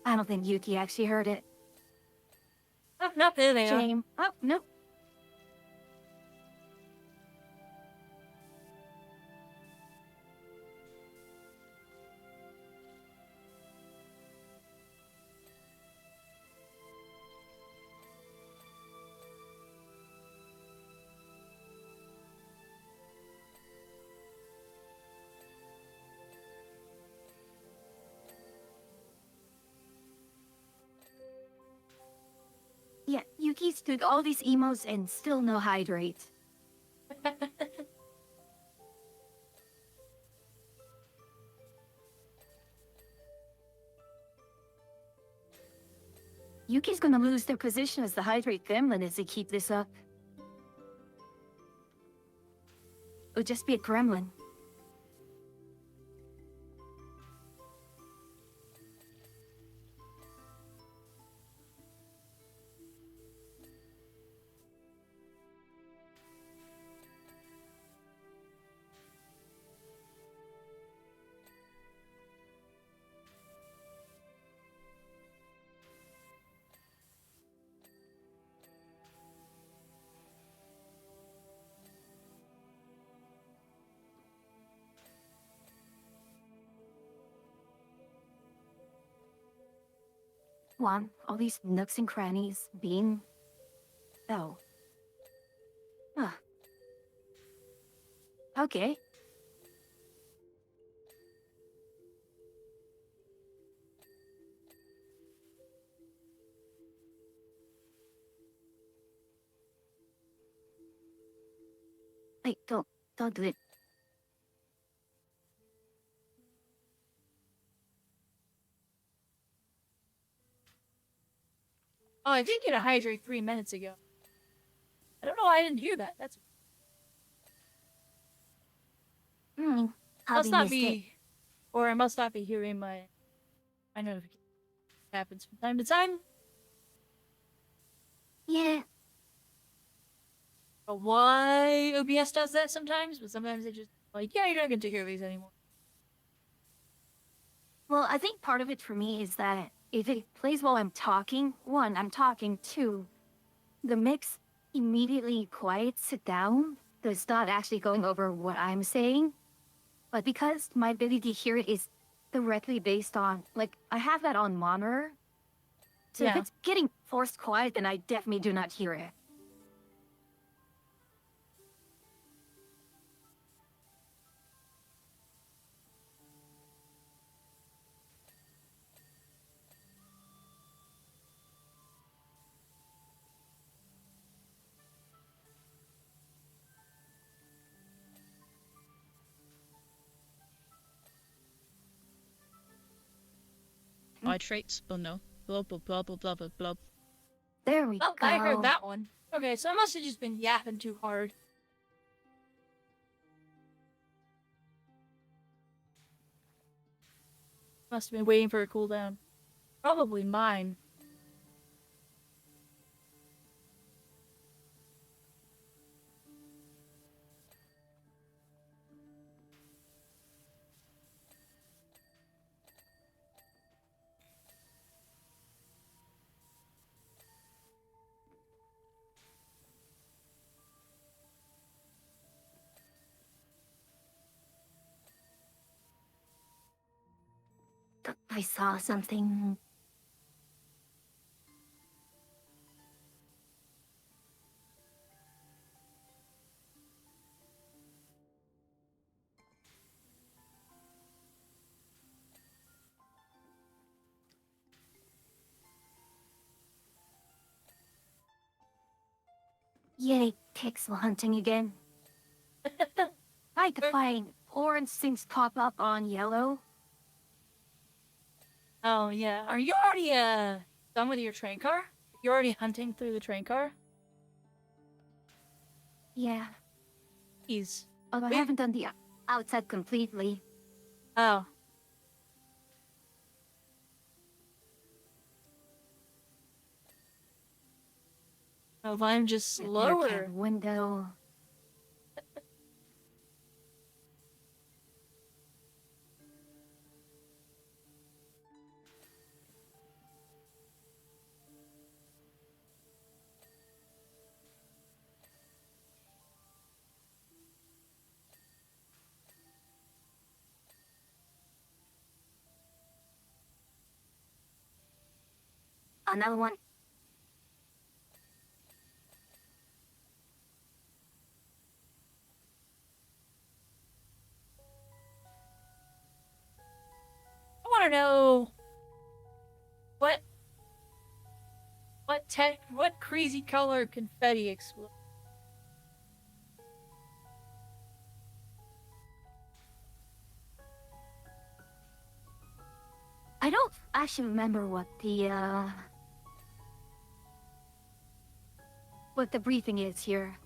I don't think Yuki actually heard it. Oh, not there they are. Shame. Oh, no. Yeah, Yuki's took all these emos and still no hydrate. Yuki's gonna lose their position as the hydrate gremlin as they keep this up. It'll just be a gremlin. One, all these nooks and crannies being... Oh. Huh. Okay. Wait, don't do it. Oh, I did get a hydrate 3 minutes ago. I don't know why I didn't hear that. That's must Hobby not missed it. be, or I must not be hearing my notification. Happens from time to time. Yeah. But why OBS does that sometimes, but sometimes it just like, yeah, you don't get to hear these anymore. Well, I think part of it for me is that if it plays while I'm talking, one, I'm talking, two, the mix immediately quiets it down, so it's not actually going over what I'm saying. But because my ability to hear it is directly based on, like, I have that on monitor, so if Yeah. it's getting forced quiet, then I definitely do not hear it. my traits. Oh no. Blah blah blah blah blah blah blah. There we Oh, go. I heard that one. Okay, so I must have just been yapping too hard. Must have been waiting for a cooldown. Probably mine. I saw something. Yay, pixel hunting again. I could find orange things pop up on yellow. Oh, yeah. Are you already, done with your train car? You're already hunting through the train car? Yeah, Jeez. although I Wait. haven't done the outside completely. Oh. Oh, if I'm just Repair slower. window. Another one. I want to know what crazy color confetti explodes. I don't actually remember what the briefing is here.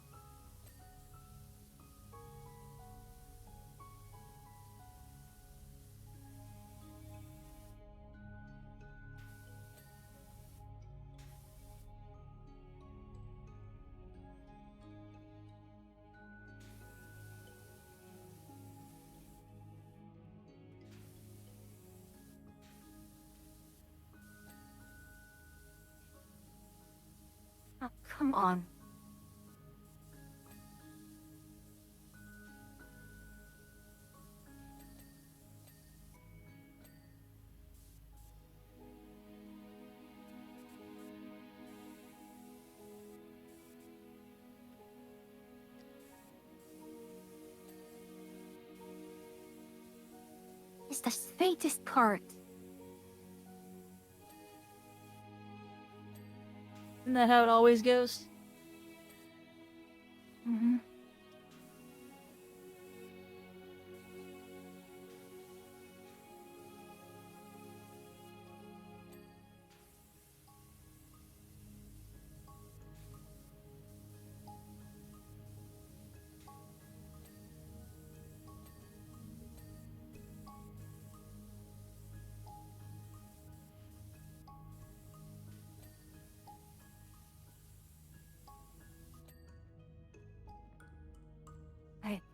Oh, come on. It's the faintest part. Isn't that how it always goes? Mm-hmm.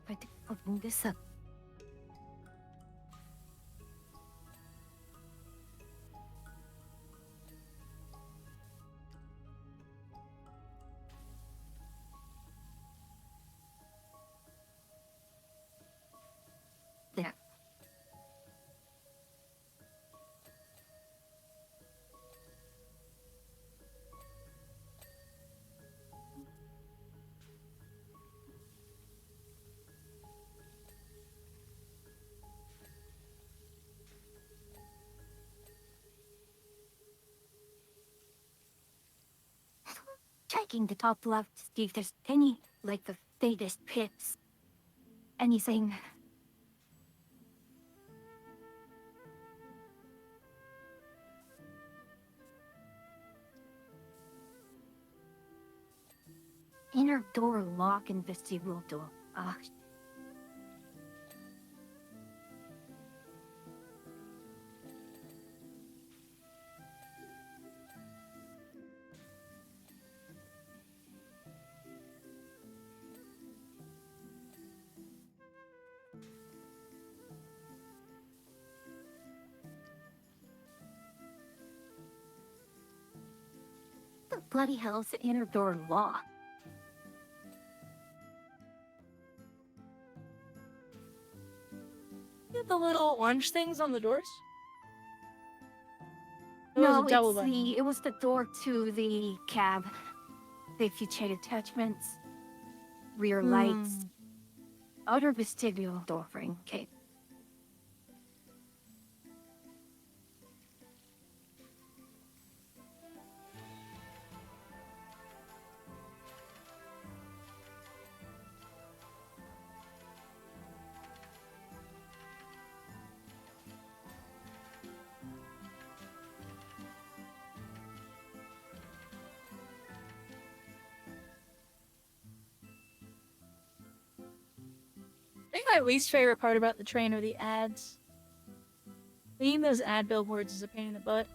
I to open this up. There. Checking the top left to see if there's any, like the faintest pips. Anything. Inner door lock and vestibule door. Ah, the bloody hell's the inner door lock? Get the little orange things on the doors? It No, was a double it's button. it was the door to the cab. The featured attachments, rear lights, outer vestibule door frame. Okay. I think my least favorite part about the train are the ads. Seeing those ad billboards is a pain in the butt.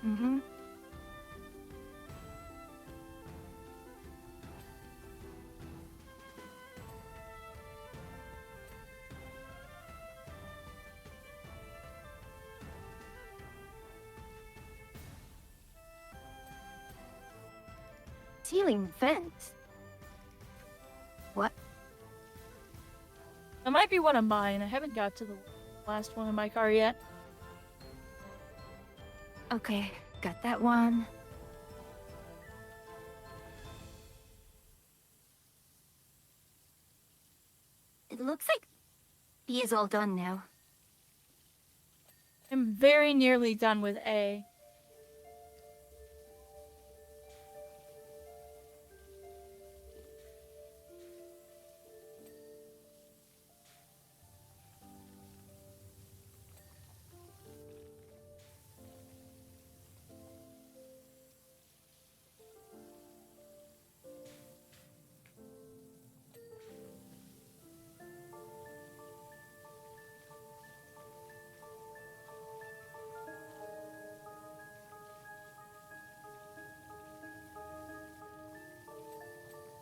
Mm-hmm. Ceiling vent. What? That might be one of mine. I haven't got to the last one in my car yet. Okay, got that one. It looks like B is all done now. I'm very nearly done with A.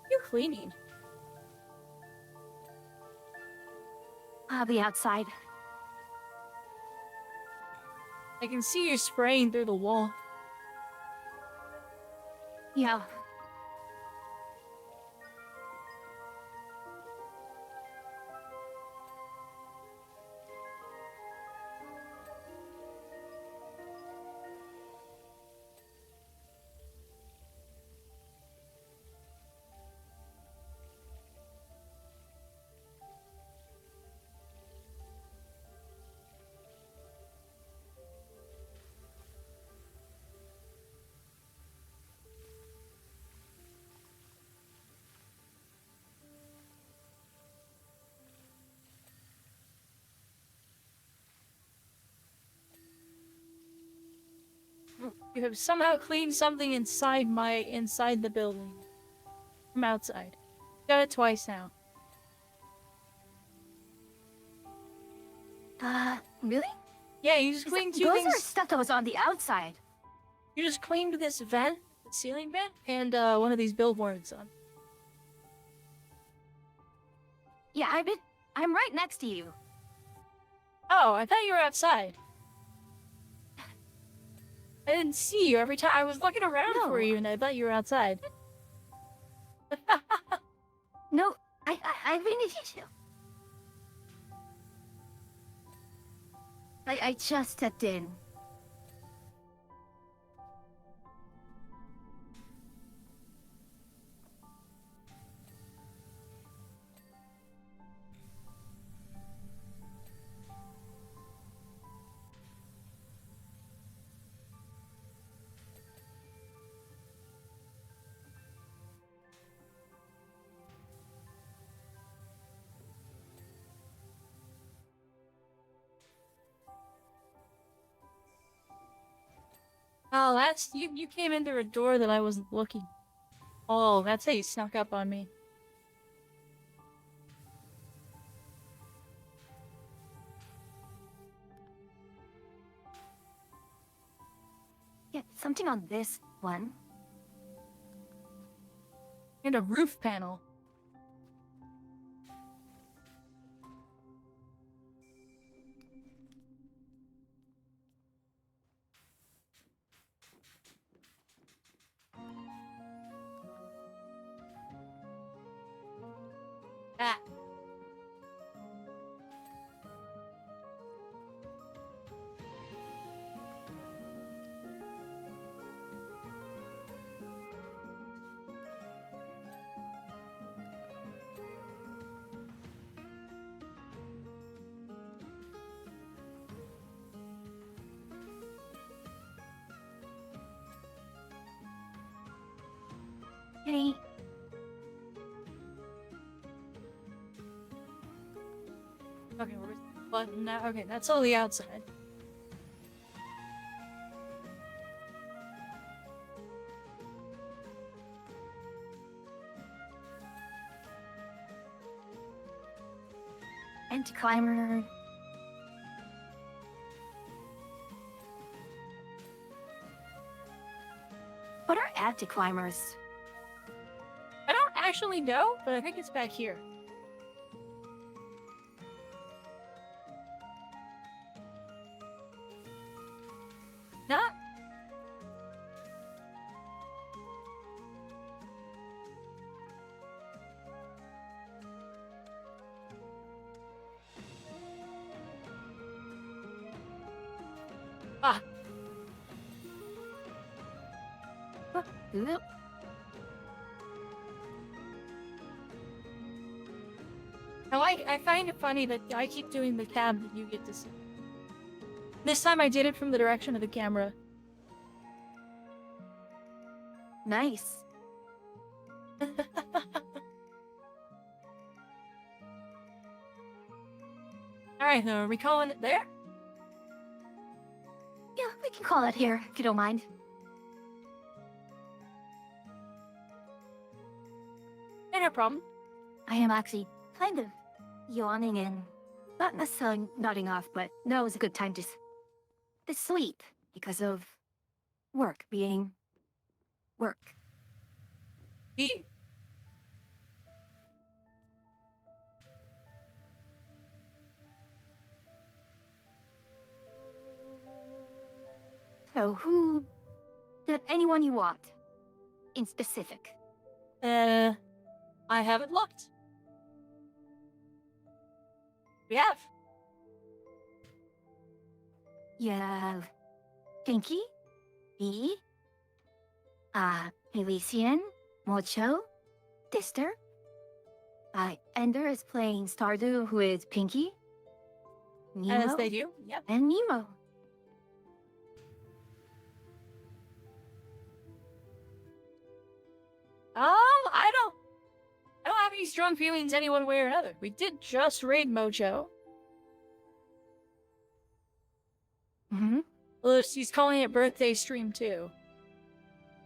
You cleaning? I'll be outside. I can see you spraying through the wall. Yeah. You have somehow cleaned something inside the building. From outside. Got it twice now. Really? Yeah, you just cleaned two Those things. are stuff that was on the outside. You just cleaned this vent, the ceiling vent, and one of these billboards on. Yeah, I'm right next to you. Oh, I thought you were outside. I didn't see you every time. I was looking around No. for you, and I thought you were outside. No, I really did. I just stepped in. Oh, that's you. You came in through a door that I wasn't looking. Oh, that's how you snuck up on me. Yeah, something on this one. And a roof panel. Ah. Hey, Okay, where's the button now? Okay, that's all the outside. anti-climber. What are anti-climbers? I don't actually know, but I think it's back here. Not. Ah, Oop. now I find it funny that I keep doing the cab that you get to see. This time I did it from the direction of the camera. Nice. Alright, now are we calling it there? Yeah, we can call it here, if you don't mind. Yeah, no problem. I am actually kind of yawning and not necessarily nodding off, but now is a good time to sleep because of work being work. Me? So who did anyone you want in specific? I have it locked. We have. You have Pinky, B, Elysian, Mocho, Dister. Ender is playing Stardew, who is Pinky, Nemo, As they do. Yep. and Nemo. I don't have any strong feelings any one way or another. We did just raid Mojo. Mm-hmm. Well, she's calling it birthday stream too.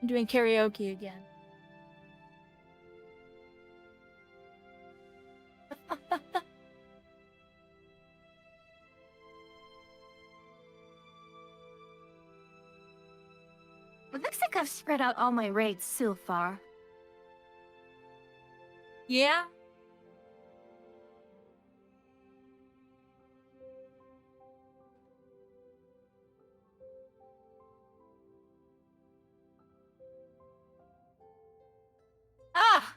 I'm doing karaoke again. It looks like I've spread out all my raids so far. Yeah? Ah!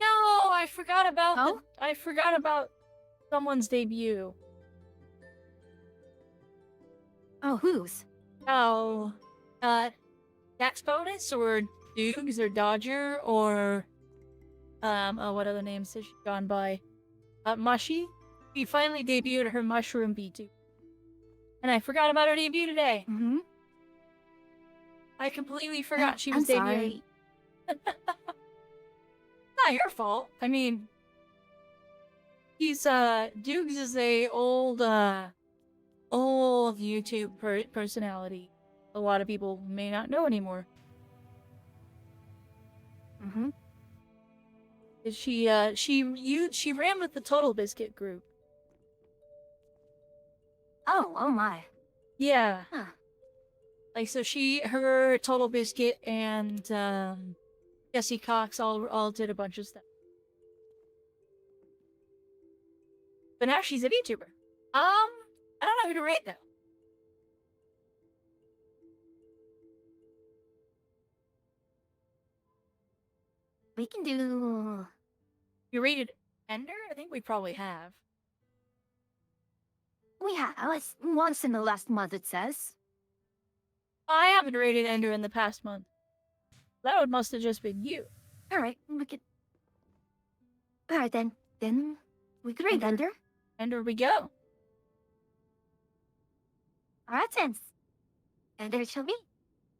No, I forgot about Oh? I forgot about someone's debut. Oh, whose? Oh, Dax Bonus or Dukes or Dodger or oh, what other names has she gone by? Mushy. She finally debuted her Mushroom B2. And I forgot about her debut today. Mm-hmm. I completely forgot she I'm was debuting. sorry. Not your fault. I mean, he's Dukes is a old YouTube personality. a lot of people may not know anymore. Mm-hmm. She ran with the Total Biscuit group. Oh my. Yeah. Huh. Like, so her Total Biscuit and Jesse Cox all did a bunch of stuff. But now she's a VTuber. I don't know who to rate though. We can do. You rated Ender? I think we probably have. We have once in the last month. It says. I haven't rated Ender in the past month. That must have just been you. All right, we could. All right then. Then we could rate Ender. Ender we go. All right, then. And there it shall be.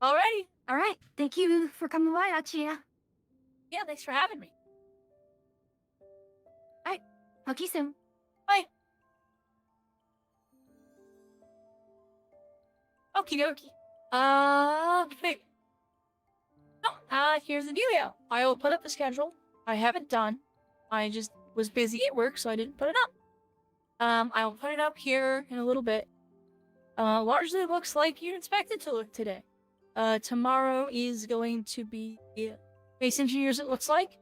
Alrighty. All right. Thank you for coming by, Achia. Yeah, thanks for having me. Talk to you soon. Bye. Okie dokie. Wait. Here's the dealio. I will put up the schedule. I haven't done. I just was busy at work, so I didn't put it up. I will put it up here in a little bit. Largely looks like you expected to look today. Tomorrow is going to be Space Engineers, it looks like.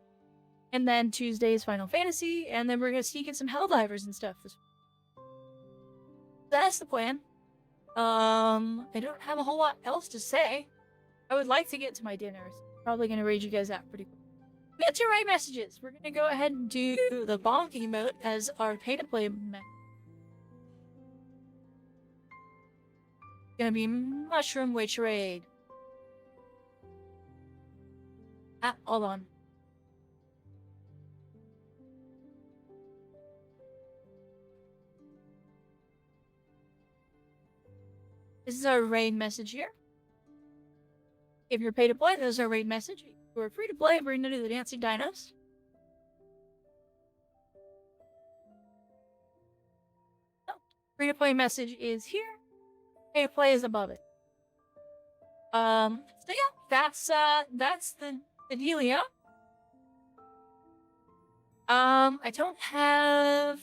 And then Tuesday is Final Fantasy, and then we're gonna sneak in some Helldivers and stuff. That's the plan. I don't have a whole lot else to say. I would like to get to my dinners. Probably gonna raid you guys out pretty quick. Get to write messages. We're gonna go ahead and do the bonk emote as our pay-to-play method. Gonna be Mushroom Witch Raid. Hold on. This is our raid message here. If you're pay to play, this is our raid message. If you're free to play, we're gonna do the Dancing Dinos. Free to play message is here. Pay to play is above it. So yeah, that's the dealio. I don't have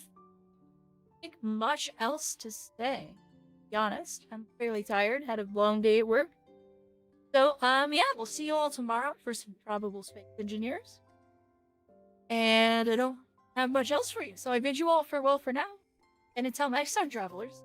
I think much else to say. To be honest, I'm fairly tired. Had a long day at work. So yeah, we'll see you all tomorrow for some probable space engineers. And I don't have much else for you, so I bid you all farewell for now. And until next time, travelers.